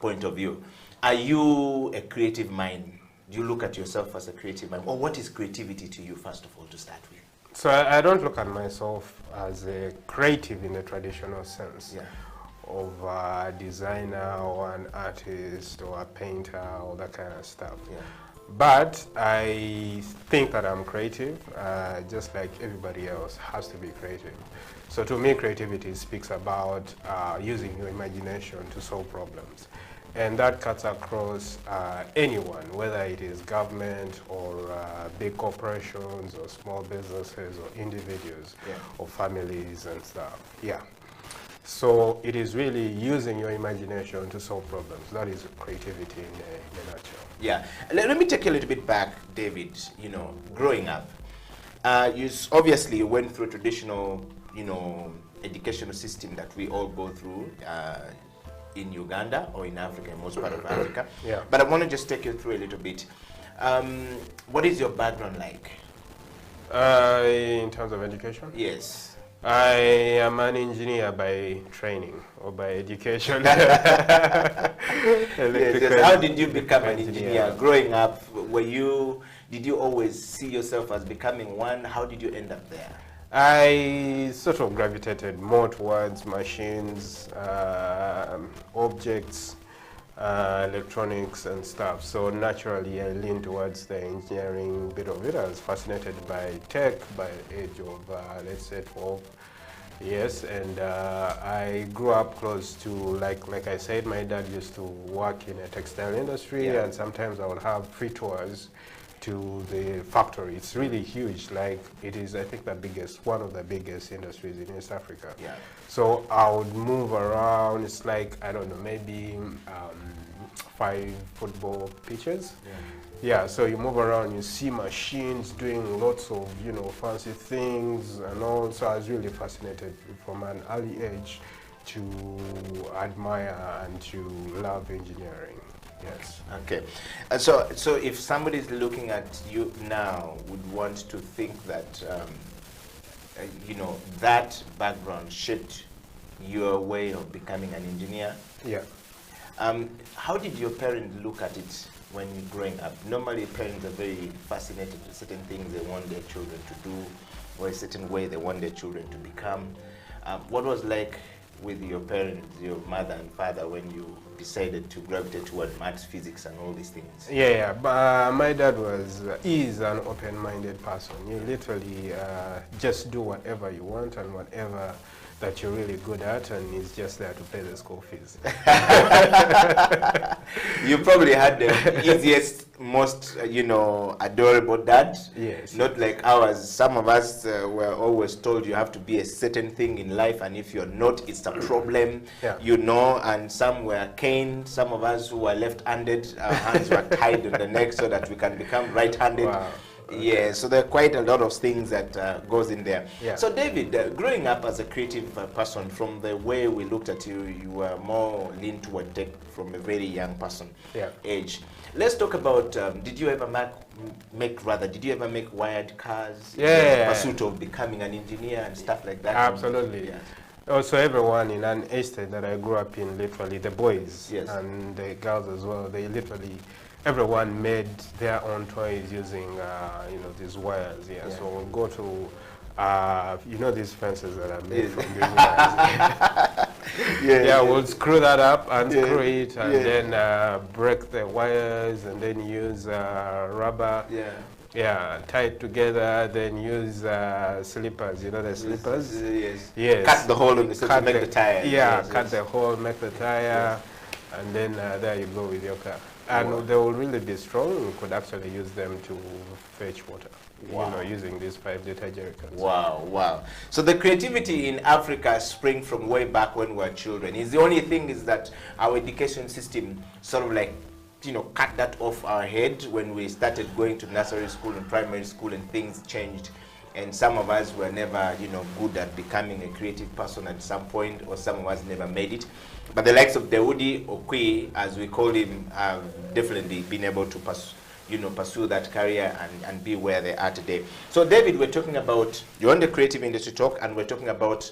point of view. Are you a creative mind? Do you look at yourself as a creative mind? Or what is creativity to you, first of all, to start with? So I don't look at myself as a creative in the traditional sense of a designer or an artist or a painter or that kind of stuff. But I think that I'm creative, just like everybody else has to be creative. So to me, creativity speaks about using your imagination to solve problems. And that cuts across anyone, whether it is government or big corporations or small businesses or individuals or families and stuff. Yeah. So it is really using your imagination to solve problems. That is creativity in a nutshell. Yeah. Let me take you a little bit back, David. You know, growing up, you obviously went through a traditional, you know, educational system that we all go through in Uganda or in Africa, in most part of Africa. Yeah. But I want to just take you through a little bit. What is your background like? In terms of education? Yes. I am an engineer by training or by education. Yes. How did you become an engineer? Growing up, did you always see yourself as becoming one? How did you end up there? I sort of gravitated more towards machines, objects, electronics and stuff. So naturally I leaned towards the engineering bit of it. I was fascinated by tech by the age of, let's say 12 years. And I grew up close to, like I said, my dad used to work in a textile industry, and sometimes I would have free tours to the factory. It's really huge. Like it is, I think, one of the biggest industries in East Africa. Yeah. So I would move around. It's like, I don't know, maybe 5 football pitches. Yeah, so you move around, you see machines doing lots of, you know, fancy things and all. So I was really fascinated from an early age to admire and to love engineering. Yes. Okay. So if somebody is looking at you now, would want to think that, you know, that background shaped your way of becoming an engineer. Yeah. How did your parents look at it when you're growing up? Normally parents are very fascinated with certain things they want their children to do, or a certain way they want their children to become. What was like with your parents, your mother and father, when you decided to gravitate toward maths, physics and all these things? Yeah, but my dad is an open-minded person. You literally just do whatever you want and whatever that you're really good at, and he's just there to pay the school fees. You probably had the easiest, most, you know, adorable dad. Yes. Not like ours. Some of us were always told you have to be a certain thing in life, and if you're not, it's a problem. Yeah. You know, and some were caned. Some of us who were left-handed, our hands were tied on the neck so that we can become right-handed. Wow. Yeah, so there are quite a lot of things that goes in there. Yeah. So David, growing up as a creative person, from the way we looked at you, you were more leaned toward tech from a very young person age. Let's talk about, did you ever make wired cars? Yeah. In pursuit of becoming an engineer and stuff like that? Absolutely. Yeah. Also, everyone in an estate that I grew up in, literally, the boys and the girls as well, they literally, everyone made their own toys using, you know, these wires. Yeah. So we'll go to, you know, these fences that are made from these wires. We'll screw that up, unscrew it, and then break the wires, and then use rubber. Tie it together, then use slippers, you know the slippers? Yes. Cut the hole in the to make the tire. Cut the hole, make the tire, and then there you go with your car. And they will really be strong. You could actually use them to fetch water. Wow. You know, using these 5-liter jerrycans. Wow. So the creativity in Africa sprang from way back when we were children. The only thing is that our education system sort of like, you know, cut that off our head when we started going to nursery school and primary school, and things changed. And some of us were never, you know, good at becoming a creative person at some point, or some of us never made it. But the likes of Daudi Okwi, as we call him, have definitely been able to pursue that career and be where they are today. So David, we're talking about, you're on the Creative Industry Talk, and we're talking about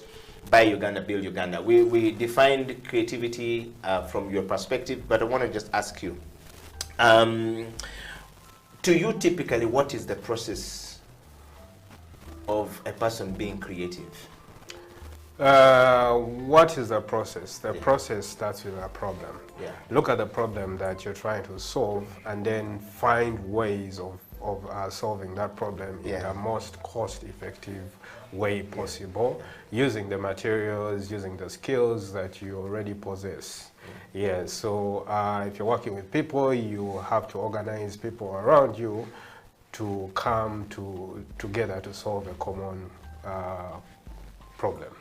Buy Uganda, Build Uganda. We defined creativity from your perspective, but I want to just ask you, to you typically, what is the process of a person being creative? What is the process? The process starts with a problem. Look at the problem that you're trying to solve, and then find ways of solving that problem in the most cost-effective way possible, using the materials, using the skills that you already possess. So if you're working with people, you have to organize people around you to come together to solve a common problem.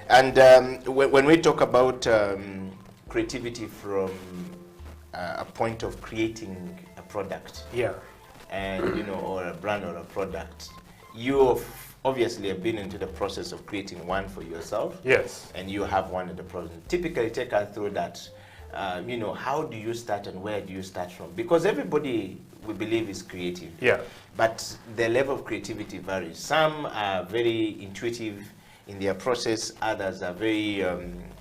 And when we talk about creativity from a point of creating a product, and you know, or a brand or a product, you obviously have been into the process of creating one for yourself. And you have one in the process. Typically, take us through that. You know, how do you start and where do you start from? Because everybody, we believe, is creative. But the level of creativity varies. Some are very intuitive in their process, others are very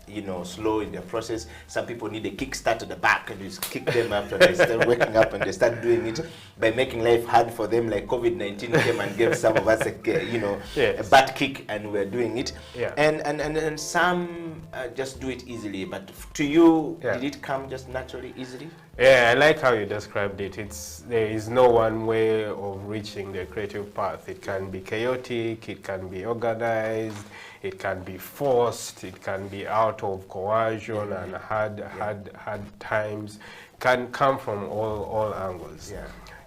you know, slow in their process. Some people need a kickstart at the back, and you just kick them up and they start waking up and they start doing it by making life hard for them, like COVID-19 came and gave some of us a butt kick, and we're doing it. And some just do it easily. But to you, did it come just naturally, easily? I like how you described it. There is no one way of reaching the creative path. It can be chaotic, it can be organized, it can be forced, it can be out of coercion and hard times. Can come from all angles.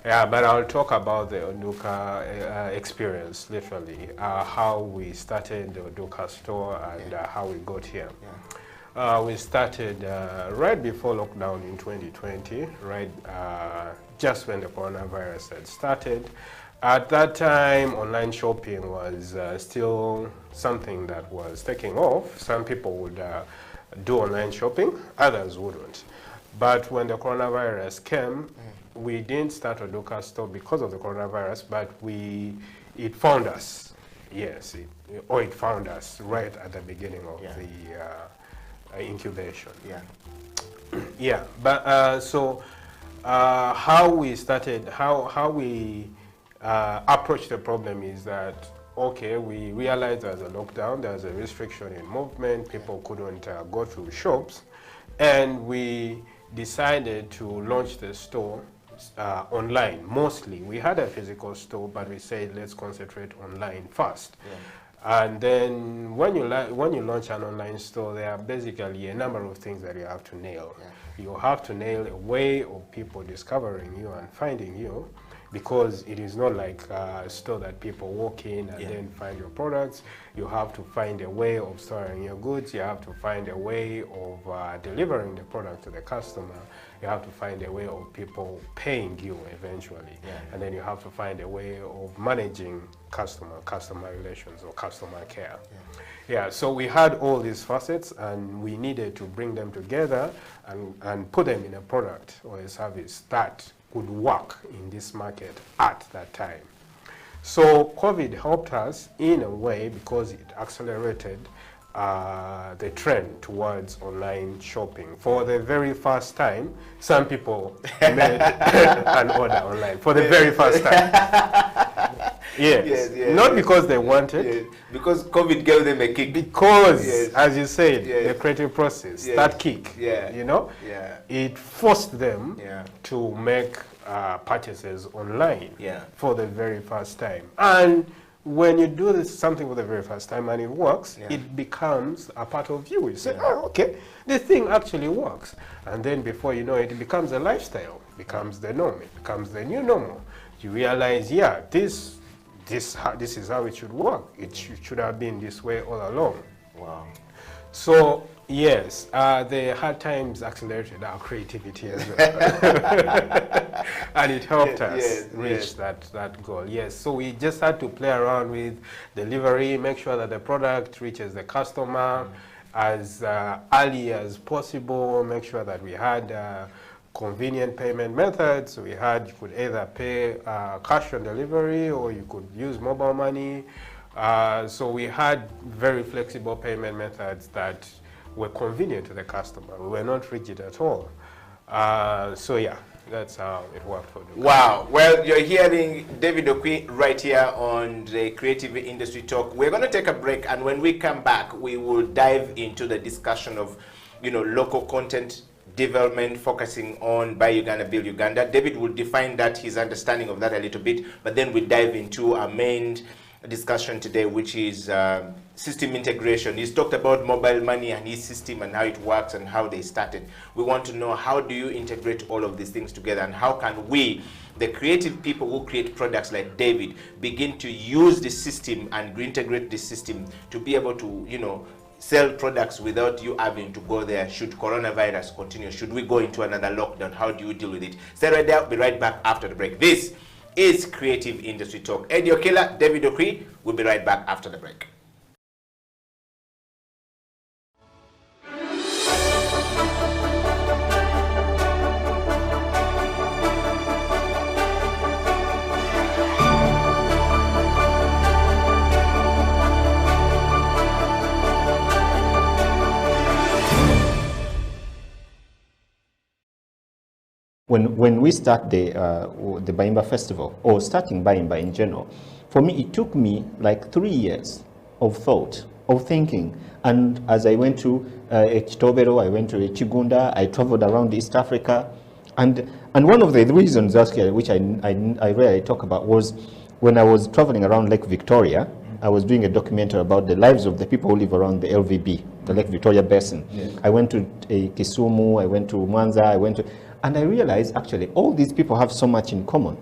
But I'll talk about the Onduka experience, literally, how we started the Onduka store and how we got here. We started right before lockdown in 2020, just when the coronavirus had started. At that time, online shopping was still something that was taking off. Some people would do online shopping, others wouldn't. But when the coronavirus came, we didn't start a Onduka store because of the coronavirus, but it found us. It found us right at the beginning of the incubation. But so how we started, how we approach the problem is that, okay, we realized there's a lockdown, there's a restriction in movement, people couldn't go to shops, and we decided to launch the store online, mostly. We had a physical store, but we said let's concentrate online first. And then when you launch an online store, there are basically a number of things that you have to nail. You have to nail a way of people discovering you and finding you, because it is not like a store that people walk in and then find your products. You have to find a way of storing your goods. You have to find a way of delivering the product to the customer. you have to find a way of people paying you eventually. And then you have to find a way of managing customer relations or customer care. So we had all these facets, and we needed to bring them together and put them in a product or a service that could work in this market at that time. So COVID helped us in a way because it accelerated the trend towards online shopping. For the very first time, some people made an order online for the very first time. Not because they wanted. Because COVID gave them a kick. Because, as you said, the creative process, that kick, you know, it forced them to make purchases online for the very first time. And when you do something for the very first time and it works, it becomes a part of you. You say, oh, okay, this thing actually works. And then before you know it, it becomes a lifestyle, becomes the norm, it becomes the new normal. You realize, this is how it should work. It should have been this way all along. Wow. So, yes, the hard times accelerated our creativity as well. And it helped us reach that goal. So we just had to play around with delivery, make sure that the product reaches the customer as early as possible, make sure that we had convenient payment methods. You could either pay cash on delivery or you could use mobile money. So we had very flexible payment methods that were convenient to the customer. We were not rigid at all. That's how it worked for them. Wow. Well, you're hearing David Okwi right here on the Creative Industry Talk. We're going to take a break, and when we come back, we will dive into the discussion of, local content development, focusing on Buy Uganda, Build Uganda. David will define that, his understanding of that a little bit, but then we dive into our main discussion today, which is system integration. He's talked about mobile money and his system and how it works and how they started. We want to know, how do you integrate all of these things together, and how can we, the creative people who create products like David, begin to use the system and integrate the system to be able to, sell products without you having to go there should coronavirus continue? Should we go into another lockdown? How do you deal with it? Stay right there. I'll be right back after the break. This is Creative Industry Talk. Eddie Okello, David Okwi. We'll be right back after the break. When we start the Bayimba Festival, or starting Bayimba in general, for me it took me like 3 years of thought, of thinking. And as I went to Chitobero, I went to Chigunda, I traveled around East Africa. And one of the reasons actually, which I rarely talk about, was when I was traveling around Lake Victoria. I was doing a documentary about the lives of the people who live around the LVB, the Lake Victoria Basin. I went to Kisumu, I went to Mwanza, and I realized actually all these people have so much in common,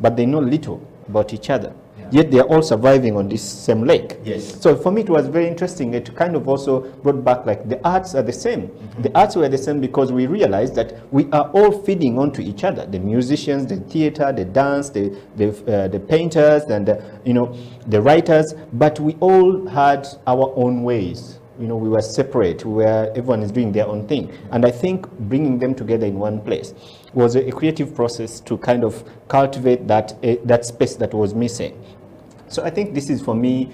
but they know little about each other. Yet they are all surviving on this same lake. So for me it was very interesting. It kind of also brought back, like, the arts are the same. The arts were the same because we realized that we are all feeding onto each other. The musicians, the theater, the dance, the painters, and the writers. But we all had our own ways. We were separate. Everyone is doing their own thing. And I think bringing them together in one place was a creative process to kind of cultivate that space that was missing. So I think this is, for me,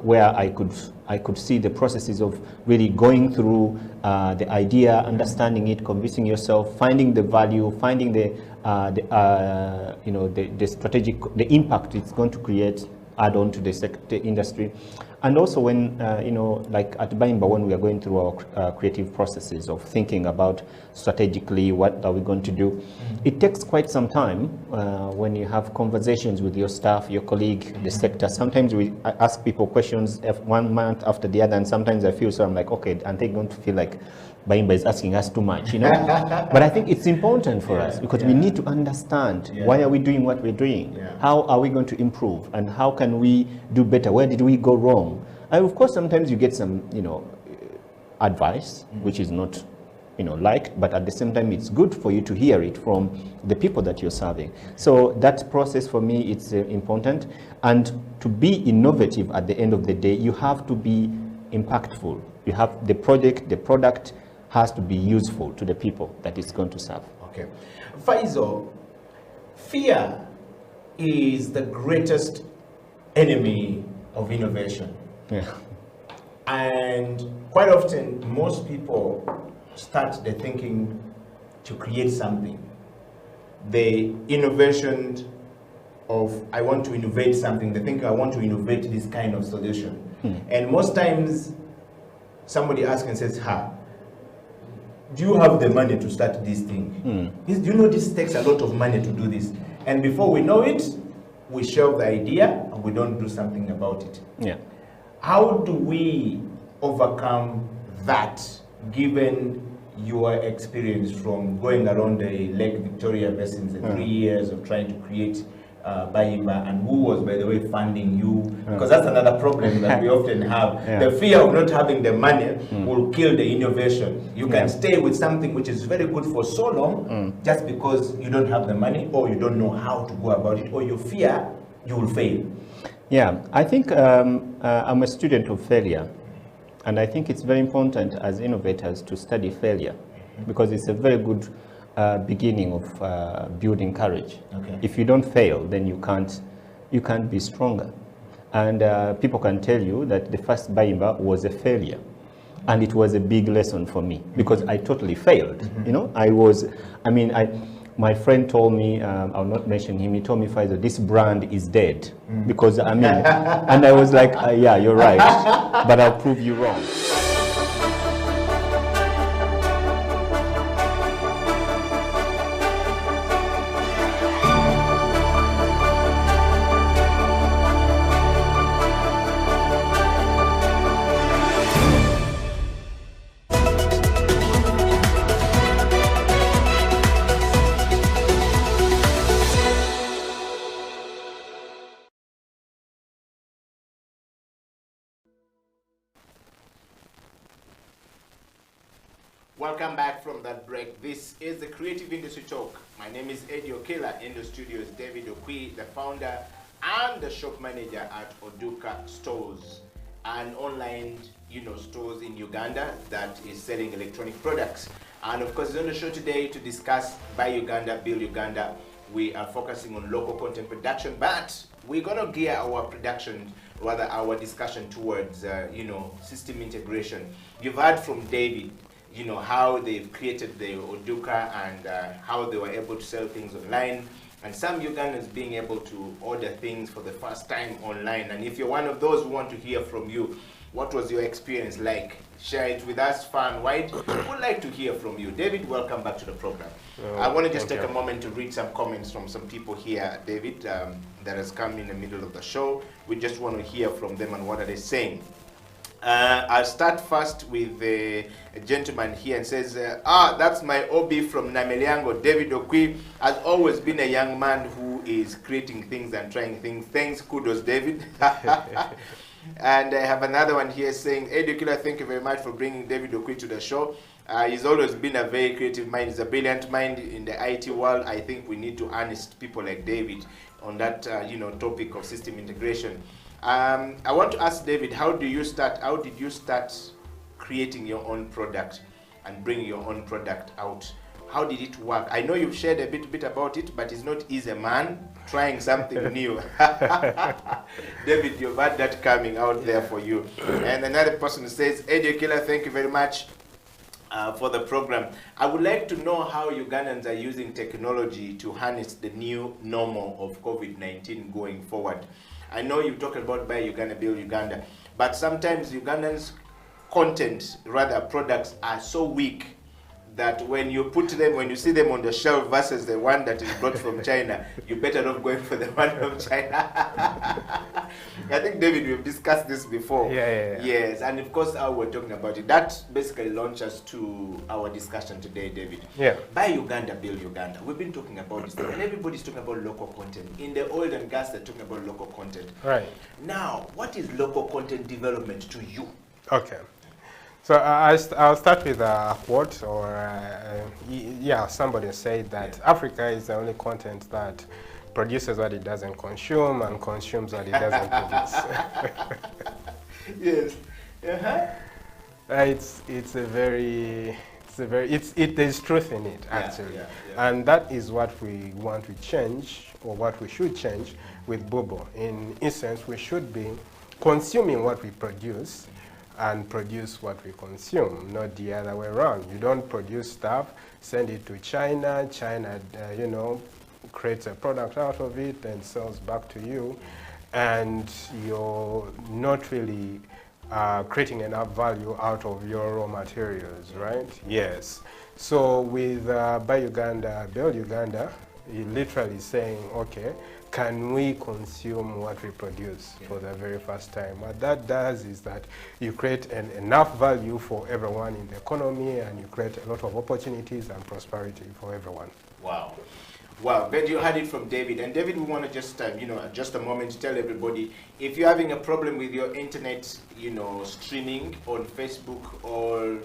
where I could see the processes of really going through the idea, understanding it, convincing yourself, finding the value, finding the strategic, the impact it's going to create, add on to the industry. And also when, like at Bayimba, when we are going through our creative processes of thinking about strategically what are we going to do, it takes quite some time when you have conversations with your staff, your colleague, the sector. Sometimes we ask people questions 1 month after the other, and sometimes I feel, so I'm like, okay, and they don't feel like Bayimba is asking us too much, But I think it's important for us because we need to understand why are we doing what we're doing? How are we going to improve? And how can we do better? Where did we go wrong? And of course, sometimes you get some, advice, which is not liked, but at the same time, it's good for you to hear it from the people that you're serving. So that process for me, it's important. And to be innovative at the end of the day, you have to be impactful. You have the product has to be useful to the people that it's going to serve. Okay. Faisal, fear is the greatest enemy of innovation. Yeah. And quite often, most people start the thinking to create something. The innovation of, I want to innovate something, they think I want to innovate this kind of solution. And most times, somebody asks and says, do you have the money to start this thing? Do you know this takes a lot of money to do this? And before we know it, we shelve the idea and we don't do something about it. Yeah. How do we overcome that, given your experience from going around the Lake Victoria basins in 3 years of trying to create Bayimba, and who was, by the way, funding you? Because that's another problem that we often have. The fear of not having the money will kill the innovation. You can stay with something which is very good for so long just because you don't have the money, or you don't know how to go about it, or you fear you will fail. Yeah, I think I'm a student of failure, and I think it's very important as innovators to study failure, because it's a very good beginning of building courage. Okay. If you don't fail, then you can't be stronger. And people can tell you that the first Bayimba was a failure, and it was a big lesson for me because I totally failed. My friend told me, I'll not mention him, he told me, Faisal, this brand is dead. Because, and I was like, yeah, you're right, but I'll prove you wrong. Welcome back from that break. This is the Creative Industry Talk. My name is Eddie Okela. In the studio is David Okwi, the founder and the shop manager at Oduka Stores, an online stores in Uganda that is selling electronic products. And of course, on the show today to discuss Buy Uganda, Build Uganda. We are focusing on local content production, but we're going to gear our production, rather our discussion towards system integration. You've heard from David how they've created the Oduka and how they were able to sell things online, and some Ugandans being able to order things for the first time online. And if you're one of those who want to hear from you, what was your experience like? Share it with us far and wide. We'd like to hear from you. David, welcome back to the program. I want to just take a moment to read some comments from some people here, David, that has come in the middle of the show. We just want to hear from them and what are they saying. I'll start first with a gentleman here and says, that's my OB from Nameliango. David Okwi has always been a young man who is creating things and trying things. Thanks, kudos, David. And I have another one here saying, Eddie Okila, thank you very much for bringing David Okwi to the show. He's always been a very creative mind. He's a brilliant mind in the IT world. I think we need to harness people like David on that topic of system integration. I want to ask David, how did you start creating your own product and bringing your own product out? How did it work? I know you've shared a bit about it, but it's not easy, man, trying something new. David, you've had that coming out there for you. And another person says, Eddie Okila, thank you very much for the program. I would like to know how Ugandans are using technology to harness the new normal of COVID-19 going forward. I know you talked about Buy Uganda, Build Uganda, but sometimes Ugandans' content, rather products, are so weak that when you see them on the shelf versus the one that is brought from China, you're better off going for the one from China. I think, David, we've discussed this before. Yeah. Yes, and of course, how we're talking about it. That basically launches us to our discussion today, David. Yeah. Buy Uganda, Build Uganda. We've been talking about this thing, and everybody's talking about local content. In the oil and gas, they're talking about local content. Right. Now, what is local content development to you? Okay. So I'll start with a quote, or yeah, somebody said that Africa is the only continent that produces what it doesn't consume and consumes what it doesn't produce. Yes. Uh-huh. There's truth in it, actually. And that is what we want to change, or what we should change with Bubo. In essence, we should be consuming what we produce and produce what we consume, not the other way around. You don't produce stuff, send it to China, China, creates a product out of it and sells back to you, and you're not really creating enough value out of your raw materials, right? Yes. So with Buy Uganda, Build Uganda, you're literally saying, okay, can we consume what we produce for the very first time? What that does is that you create enough value for everyone in the economy, and you create a lot of opportunities and prosperity for everyone. Wow. Wow, Ben, you heard it from David. And David, we want to just, just a moment to tell everybody, if you're having a problem with your internet, streaming on Facebook or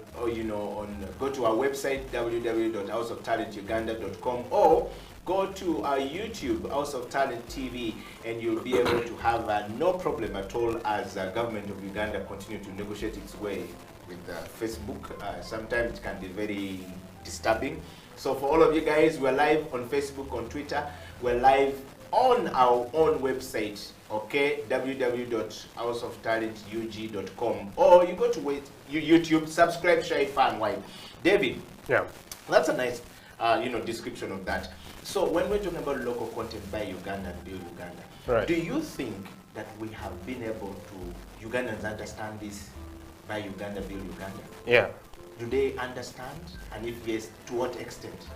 go to our website, www.houseoftalentuganda.com, or go to our YouTube, House of Talent TV, and you'll be able to have no problem at all as the government of Uganda continue to negotiate its way with Facebook. Sometimes it can be very disturbing. So for all of you guys, we're live on Facebook, on Twitter. We're live on our own website, okay, www.houseoftalentug.com, or you go to YouTube, subscribe, share it far and wide. David, that's a nice description of that. So when we're talking about local content, Buy Uganda and Build Uganda, do you think that we have been able to, Ugandans understand this, Buy Uganda, Build Uganda? Yeah. Do they understand? And if yes, to what extent?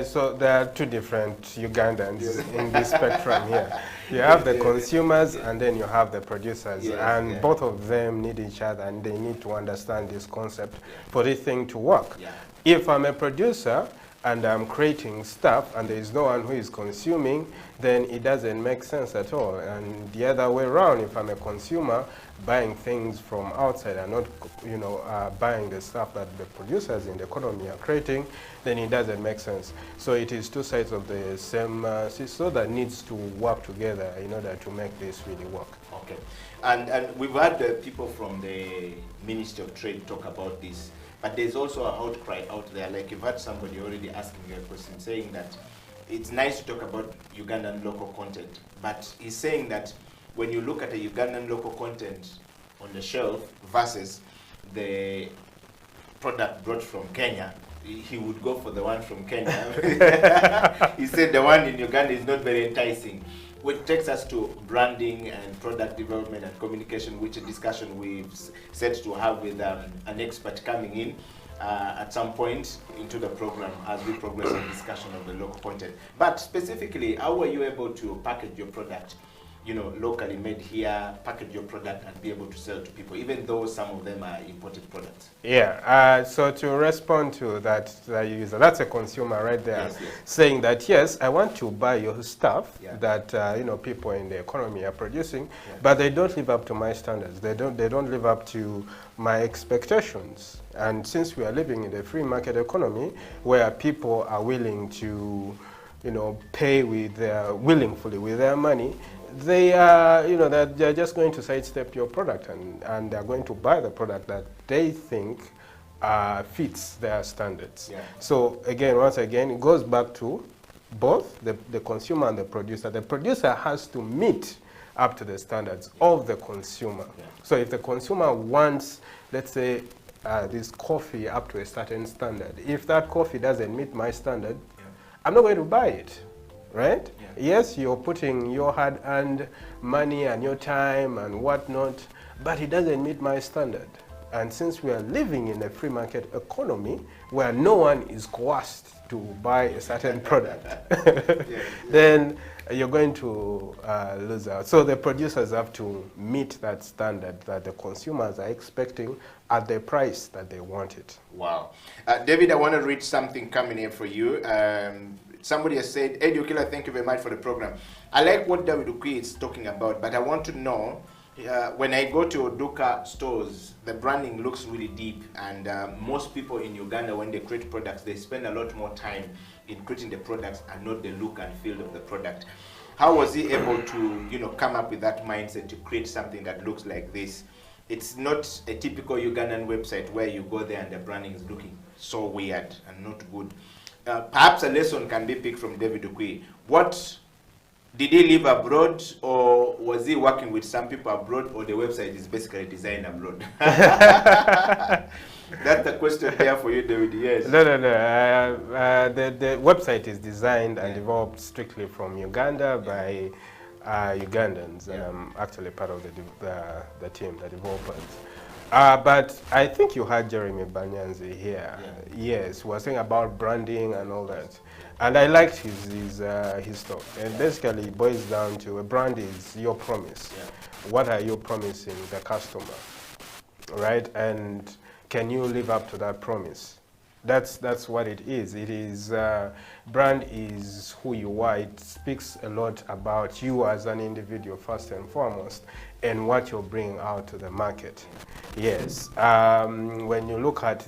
So there are two different Ugandans in this spectrum here. You have the consumers and then you have the producers, and both of them need each other, and they need to understand this concept for this thing to work. If I'm a producer and I'm creating stuff and there is no one who is consuming, then it doesn't make sense at all. And the other way around, if I'm a consumer buying things from outside and not buying the stuff that the producers in the economy are creating, then it doesn't make sense. So it is two sides of the same seesaw that needs to work together in order to make this really work. Okay. And we've had people from the Ministry of Trade talk about this. But there's also an outcry out there, like you've had somebody already asking a question, saying that it's nice to talk about Ugandan local content, but he's saying that when you look at a Ugandan local content on the shelf versus the product brought from Kenya, he would go for the one from Kenya. He said the one in Uganda is not very enticing. Which takes us to branding and product development and communication, which a discussion we've set to have with an expert coming in at some point into the program as we progress in discussion of the local content. But specifically, how were you able to package your product, locally made here, package your product and be able to sell to people, even though some of them are imported products? Yeah, so to respond to that user, that's a consumer right there, saying that, yes, I want to buy your stuff that people in the economy are producing, but they don't live up to my standards. They don't live up to my expectations. And since we are living in a free market economy where people are willing to, pay willingly with their money, they are, they're just going to sidestep your product and they're going to buy the product that they think fits their standards. So once again, it goes back to both the consumer and the producer. The producer has to meet up to the standards of the consumer. So if the consumer wants, let's say, this coffee up to a certain standard, if that coffee doesn't meet my standard, I'm not going to buy it. Right? Yes, you're putting your hard-earned money and your time and whatnot, but it doesn't meet my standard. And since we are living in a free market economy where no one is coerced to buy a certain product, then you're going to lose out. So the producers have to meet that standard that the consumers are expecting at the price that they want it. Wow. David, I want to read something coming here for you. Somebody has said, Eddie Okila, thank you very much for the program. I like what David Ukwi is talking about, but I want to know when I go to Oduka stores, the branding looks really deep, and most people in Uganda, when they create products, they spend a lot more time in creating the products and not the look and feel of the product. How was he able to, you know, come up with that mindset to create something that looks like this? It's not a typical Ugandan website where you go there and the branding is looking so weird and not good. Perhaps a lesson can be picked from David Ukwi. What did he live abroad, or was he working with some people abroad, or the website is basically designed abroad? That's the question there for you, David. Yes. No. The website is designed and developed strictly from Uganda by Ugandans. I'm actually part of the team, the developers. But I think you heard Jeremy Banyanzi here. Yes, he was saying about branding and all that. And I liked his talk. And basically it boils down to a brand is your promise. What are you promising the customer, right? And can you live up to that promise? That's what it is. It is, brand is who you are. It speaks a lot about you as an individual first and foremost, and what you're bringing out to the market. Yes, when you look at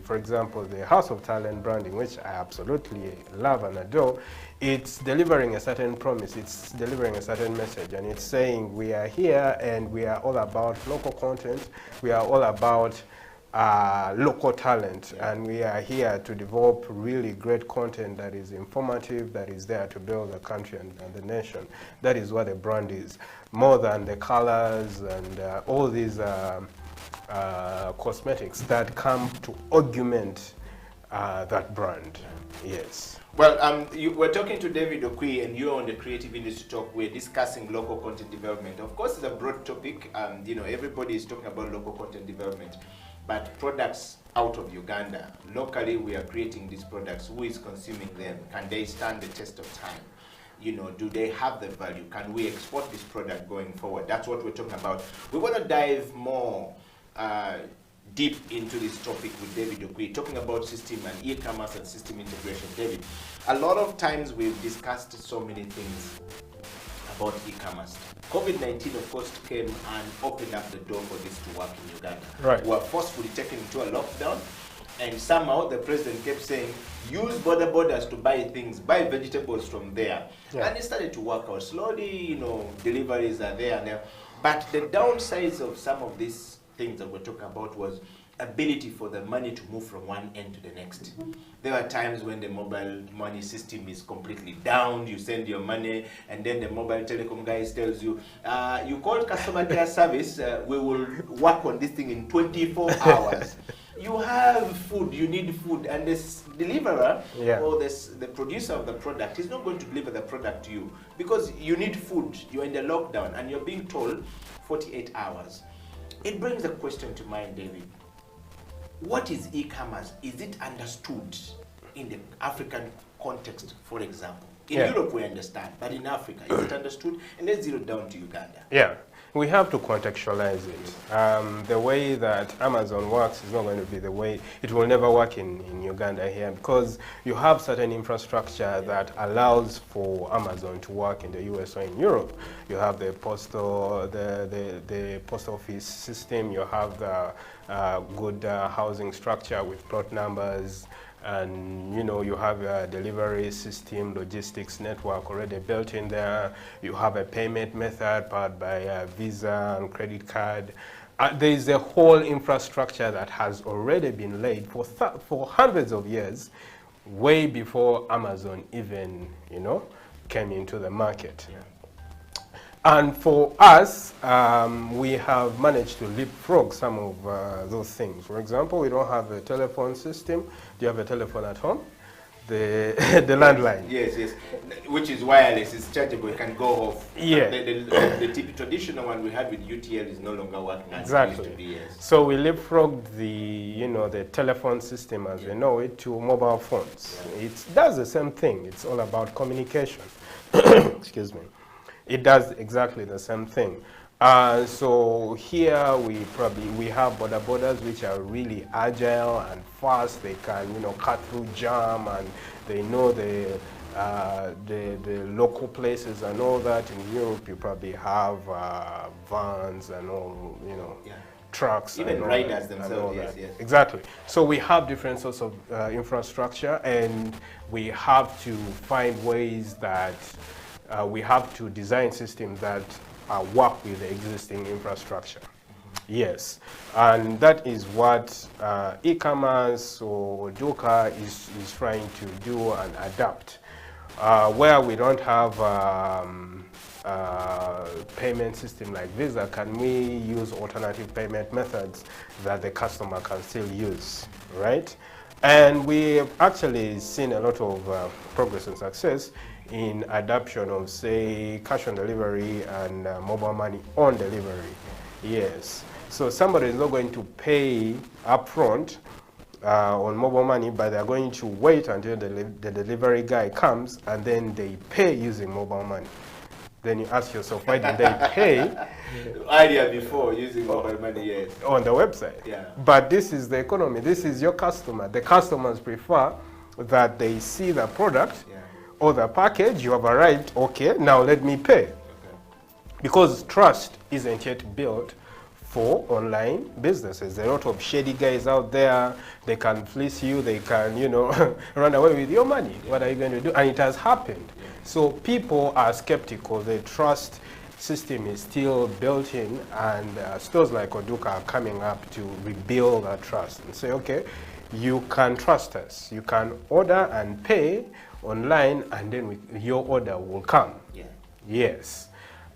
for example, the House of Talent branding, which I absolutely love and adore, it's delivering a certain promise, it's delivering a certain message, and it's saying we are here and we are all about local content, we are all about local talent, and we are here to develop really great content that is informative, that is there to build the country and the nation. That is what a brand is, more than the colors and all these cosmetics that come to augment that brand. Yes. Well, we're talking to David Ukwi, and you're on the Creative Industry Talk. We're discussing local content development. Of course, it's a broad topic. You know, everybody is talking about local content development. But products out of Uganda, locally we are creating these products. Who is consuming them? Can they stand the test of time? You know, do they have the value? Can we export this product going forward? That's what we're talking about. We want to dive more deep into this topic with David Ukwi, talking about system and e-commerce and system integration. David, a lot of times we've discussed so many things about e-commerce. COVID-19, of course, came and opened up the door for this to work in Uganda. Right. We were forcefully taken into a lockdown, and somehow the president kept saying, use border borders to buy things, buy vegetables from there. And it started to work out slowly, you know, deliveries are there now. But the downsides of some of these things that we're talking about was ability for the money to move from one end to the next. There are times when the mobile money system is completely down. You send your money, and then the mobile telecom guys tells you, you call customer care service, we will work on this thing in 24 hours. You have food, you need food, and this deliverer or the producer of the product is not going to deliver the product to you because you need food, you're in the lockdown, and you're being told 48 hours. It brings a question to mind, David. What is e-commerce? Is it understood in the African context, for example? In Europe we understand, but in Africa, is it understood? And let's zero down to Uganda. Yeah, we have to contextualize it. The way that Amazon works is not going to be the way, it will never work in Uganda here, because you have certain infrastructure that allows for Amazon to work in the US or in Europe. You have the postal, the post office system, you have the good housing structure with plot numbers, and you know, you have a delivery system, logistics network already built in there. You have a payment method powered by Visa and credit card. There is a whole infrastructure that has already been laid for hundreds of years, way before Amazon even, you know, came into the market. And for us, we have managed to leapfrog some of those things. For example, we don't have a telephone system. Do you have a telephone at home? The landline. Yes, yes. Which is wireless, it's chargeable, it can go off. Yeah. The traditional one we had with UTL is no longer working as it used to be, yes. So we leapfrogged the telephone system as we know it to mobile phones. It does the same thing. It's all about communication. Excuse me. It does exactly the same thing. So here we have border borders which are really agile and fast. They can cut through jam, and they know the the local places and all that. In Europe, you probably have vans and all, you know, trucks. Even and all riders that, themselves, and all yes, that. yes. Exactly. So we have different sorts of infrastructure, and we have to find ways that we have to design systems that work with the existing infrastructure. Yes, and that is what e-commerce or Duka is trying to do and adapt. Where we don't have payment system like Visa, can we use alternative payment methods that the customer can still use, right? And we have actually seen a lot of progress and success in adoption of, say, cash on delivery and mobile money on delivery. Yes. So somebody is not going to pay upfront on mobile money, but they're going to wait until the delivery guy comes, and then they pay using mobile money. Then you ask yourself, why did they pay? Earlier before using mobile money, yes. On the website. Yeah. But this is the economy. This is your customer. The customers prefer that they see the product or the package. You have arrived. Okay, now let me pay. Okay. Because trust isn't yet built for online businesses. There are a lot of shady guys out there. They can fleece you. They can, you know, run away with your money. What are you going to do? And it has happened. So people are skeptical. The trust system is still built in, and stores like Oduka are coming up to rebuild that trust and say, okay, you can trust us. You can order and pay online, and then your order will come. Yeah. Yes.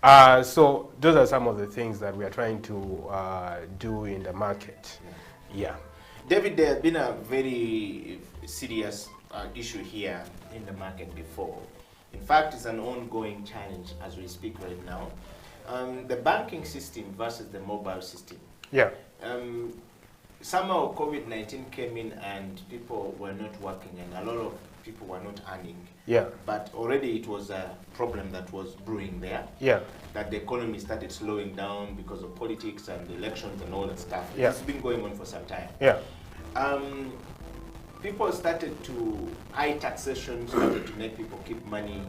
So those are some of the things that we are trying to do in the market. Yeah. David, there has been a very serious issue here in the market before. In fact, it's an ongoing challenge as we speak right now. The banking system versus the mobile system. Yeah. Somehow COVID-19 came in and people were not working, and a lot of people were not earning. Yeah. But already it was a problem that was brewing there. Yeah. That the economy started slowing down because of politics and elections and all that stuff. Yeah. It's been going on for some time. Yeah. People started to, high taxation started to make people keep money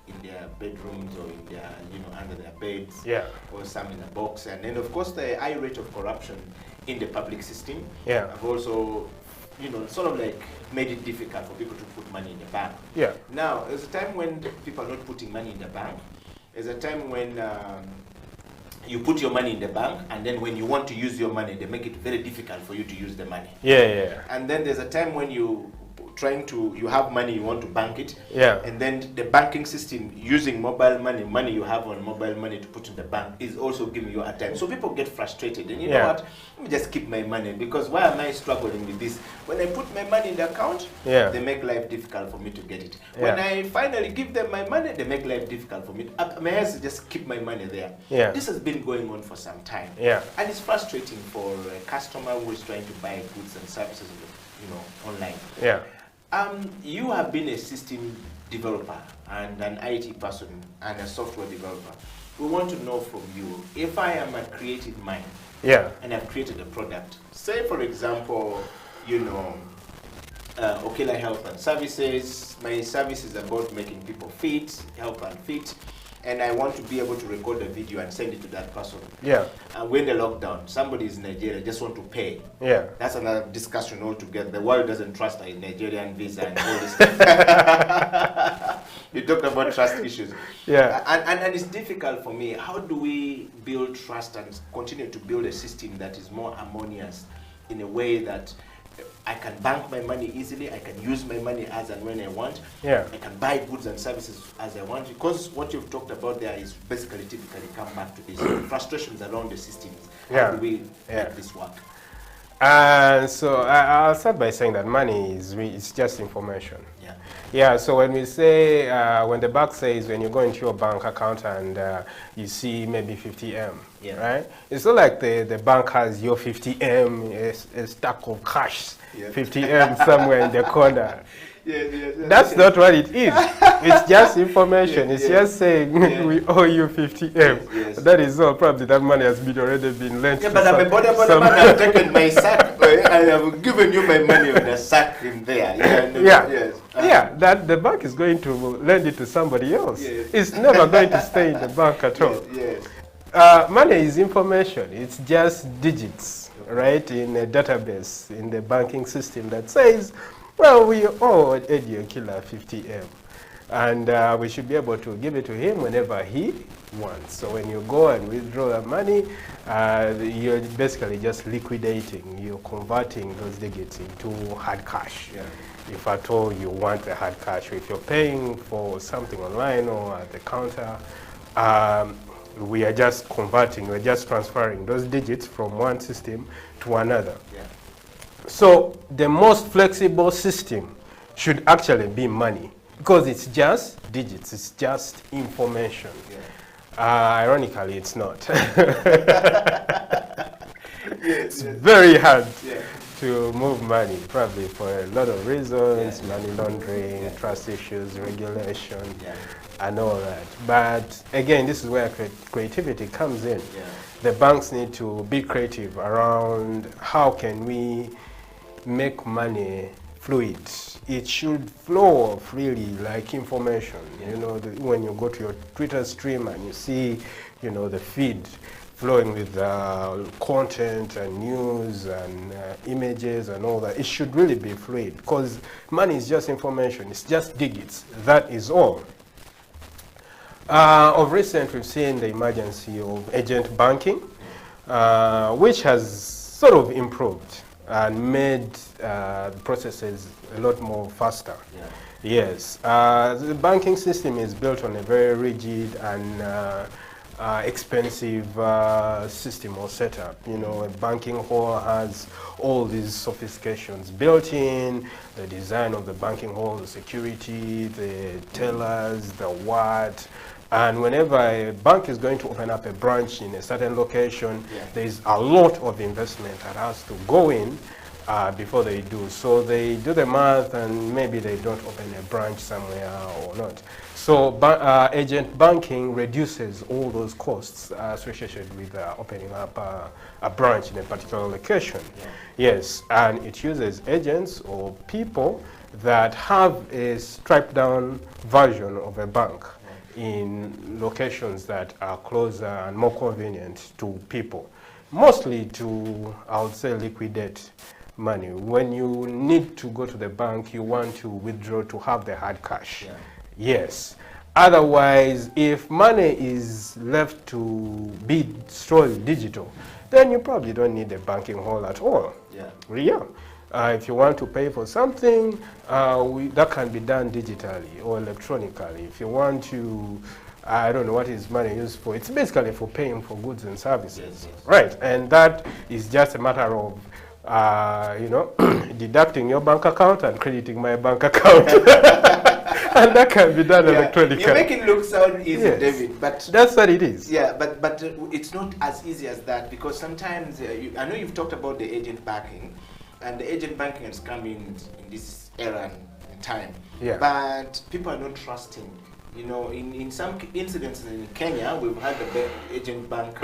in their bedrooms or in their, you know, under their beds. Yeah. Or some in a box. And then of course the high rate of corruption in the public system have also, you know, sort of like made it difficult for people to put money in the bank. Yeah. Now, there's a time when people are not putting money in the bank. There's a time when you put your money in the bank, and then when you want to use your money, they make it very difficult for you to use the money. Yeah, yeah. And then there's a time when you you have money, you want to bank it. Yeah. And then the banking system using mobile money you have on mobile money to put in the bank is also giving you a time. So people get frustrated. And you know what? Let me just keep my money, because why am I struggling with this? When I put my money in the account, they make life difficult for me to get it. When I finally give them my money, they make life difficult for me. May I just keep my money there? Yeah. This has been going on for some time. Yeah. And it's frustrating for a customer who is trying to buy goods and services, you know, online. Yeah. You have been a system developer and an IT person and a software developer. We want to know from you, if I am a creative mind and I've created a product, say for example, you know, Okela Health and Services, my service is about making people fit, health and fit, and I want to be able to record a video and send it to that person. Yeah. And when the lockdown, somebody is in Nigeria, just want to pay. Yeah. That's another discussion altogether. The world doesn't trust a Nigerian visa and all this stuff. You talked about trust issues. Yeah. And it's difficult for me. How do we build trust and continue to build a system that is more harmonious in a way that I can bank my money easily, I can use my money as and when I want, I can buy goods and services as I want, because what you've talked about there is basically typically come back to this frustrations around the systems. How do we make this work? So I'll start by saying that money is just information. Yeah. Yeah. So when we say, when the bank says, when you go into your bank account and you see maybe 50M, right? It's not like the bank has your 50M, a stack of cash, 50M somewhere in the corner. That's not what it is. It's just information. It's just saying we owe you 50M. That is all. Probably that money has already been lent. Yeah, but I'm a border man. I've taken my sack. I have given you my money with a sack in there. Yeah, that the bank is going to lend it to somebody else. Yes. It's never going to stay in the bank at all. Yes. Money is information. It's just digits, right, in a database in the banking system that says, well, we owe Eddie Okila 50M. And we should be able to give it to him whenever he wants. So when you go and withdraw the money, you're basically just liquidating. You're converting those digits into hard cash. Yeah. If at all you want the hard cash. If you're paying for something online or at the counter, we are just converting, we're just transferring those digits from one system to another. Yeah. So the most flexible system should actually be money, because it's just digits, it's just information. Yeah. Ironically, it's not. It's very hard to move money, probably for a lot of reasons, money laundering, trust issues, regulation, and all that. But again, this is where creativity comes in. Yeah. The banks need to be creative around how can we make money fluid. It should flow freely like information. You know, when you go to your Twitter stream and you see, you know, the feed flowing with content and news and images and all that, it should really be fluid, because money is just information. It's just digits. That is all. Of recent, we've seen the emergence of agent banking, which has sort of improved and made the processes a lot more faster. Yeah. Yes, the banking system is built on a very rigid and expensive system or setup. You know, a banking hall has all these sophistications built in, the design of the banking hall, the security, the tellers, the what. And whenever a bank is going to open up a branch in a certain location, there is a lot of investment that has to go in before they do. So they do the math and maybe they don't open a branch somewhere or not. So agent banking reduces all those costs associated with opening up a branch in a particular location. Yeah. Yes, and it uses agents or people that have a stripped down version of a bank in locations that are closer and more convenient to people. Mostly to, I would say, liquidate money. When you need to go to the bank, you want to withdraw to have the hard cash. Yeah. Yes. Otherwise, if money is left to be solely digital, then you probably don't need a banking hall at all. Yeah. Yeah. If you want to pay for something, that can be done digitally or electronically. If you want to, I don't know what is money used for. It's basically for paying for goods and services, right? And that is just a matter of, you know, deducting your bank account and crediting my bank account. And that can be done electronically. You make it look sound easy, David, but that's what it is. Yeah, but it's not as easy as that, because sometimes I know you've talked about the agent banking, and the agent banking has come in this era and time. Yeah. But people are not trusting. You know, in some incidents in Kenya, we've had the agent bank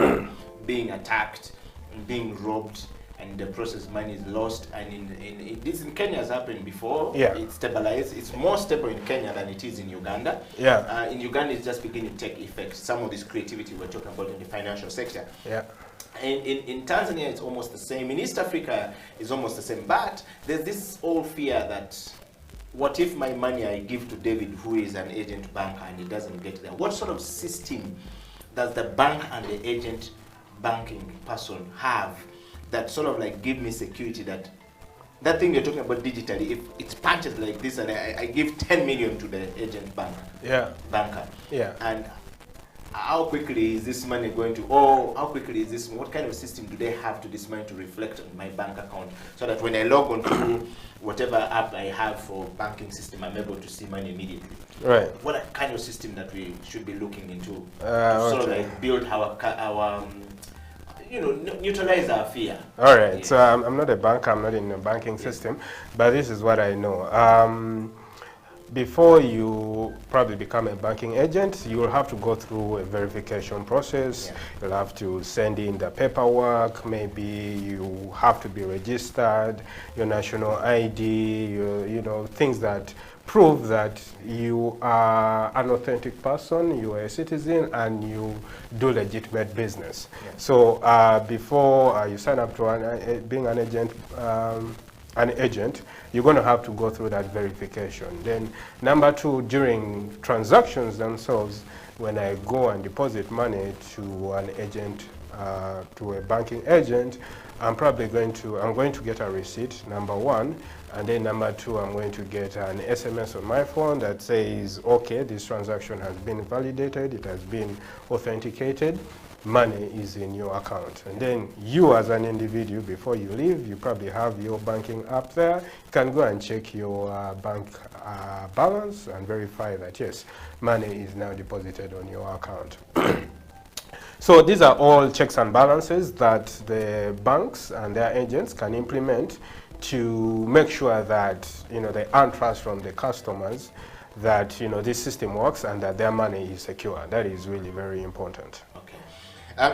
being attacked and being robbed, and the process money is lost. And this in Kenya has happened before. Yeah. It's stabilized. It's more stable in Kenya than it is in Uganda. Yeah. In Uganda, it's just beginning to take effect. Some of this creativity we're talking about in the financial sector. Yeah. In Tanzania, it's almost the same. In East Africa, it's almost the same. But there's this old fear that, what if my money I give to David, who is an agent banker, and he doesn't get there? What sort of system does the bank and the agent banking person have that sort of like give me security that that thing you're talking about digitally, if it's punches like this and I give 10 million to the agent banker, and how quickly is this money going to, how quickly is this, what kind of system do they have to this money to reflect on my bank account, so that when I log on to whatever app I have for banking system, I'm able to see money immediately? Right. What kind of system that we should be looking into to sort of like build our you know, neutralize our fear? All right, so I'm not a banker, I'm not in the banking system, but this is what I know. before you probably become a banking agent, you will have to go through a verification process. You'll have to send in the paperwork. Maybe you have to be registered, your national ID, you know, things that prove that you are an authentic person, you are a citizen, and you do legitimate business. So before you sign up to being an agent, you're going to have to go through that verification. Then number two, during transactions themselves, when I go and deposit money to an agent, to a banking agent, I'm going to get a receipt, number one, and then number two, I'm going to get an SMS on my phone that says, okay, this transaction has been validated, it has been authenticated, money is in your account. And then you as an individual, before you leave, you probably have your banking app there. You can go and check your bank balance and verify that, yes, money is now deposited on your account. So these are all checks and balances that the banks and their agents can implement to make sure that, you know, they earn trust from the customers that, you know, this system works and that their money is secure. That is really very important.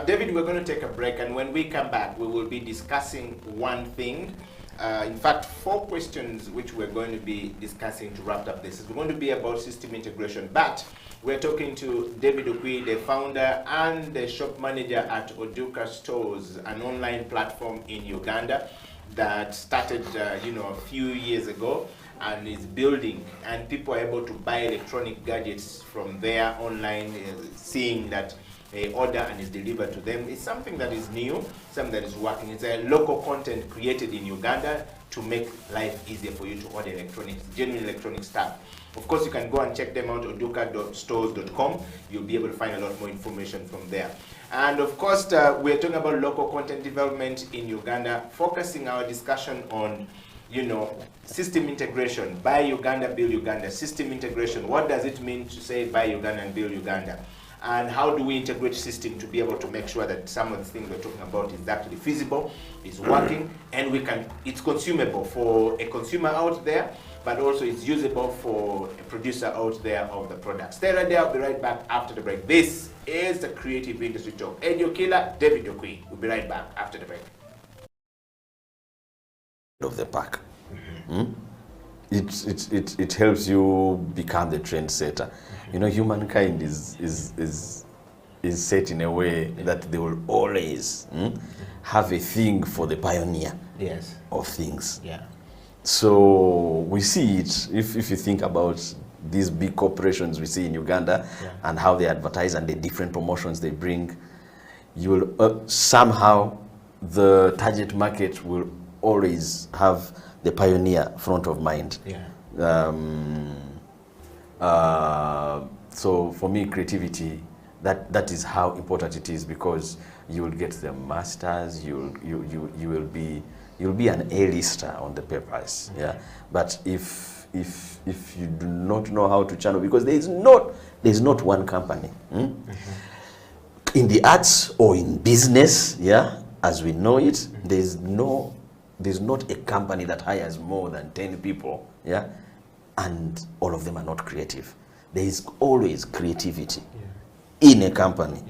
David, we're going to take a break, and when we come back, we will be discussing one thing. In fact, 4 questions which we're going to be discussing to wrap up this. It's going to be about system integration, but we're talking to David Okwi, the founder and the shop manager at Oduka Stores, an online platform in Uganda that started, you know, a few years ago and is building, and people are able to buy electronic gadgets from there online, seeing that they order and is delivered to them. It's something that is new, something that is working. It's a local content created in Uganda to make life easier for you to order electronics, genuine electronic stuff. Of course, you can go and check them out, oduka.stores.com. You'll be able to find a lot more information from there. And of course, we're talking about local content development in Uganda, focusing our discussion on, you know, system integration. Buy Uganda, build Uganda. System integration. What does it mean to say buy Uganda and build Uganda? And how do we integrate system to be able to make sure that some of the things we're talking about is actually feasible, is working, and it's consumable for a consumer out there, but also it's usable for a producer out there of the product. Stay right there, I'll be right back after the break. This is the Creative Industry Talk. Edio Killer, David Okwi. We'll be right back after the break. Of the pack. It helps you become the trendsetter. You know, humankind is set in a way that they will always have a thing for the pioneer of things. So we see it, if you think about these big corporations we see in Uganda and how they advertise and the different promotions they bring, you will somehow the target market will always have the pioneer front of mind. So for me, creativity, that is how important it is, because you will get the masters, you'll be an A-lister on the papers. But if you do not know how to channel, because there's not one company in the arts or in business, as we know it, there's not a company that hires more than 10 people, and all of them are not creative. There is always creativity in a company.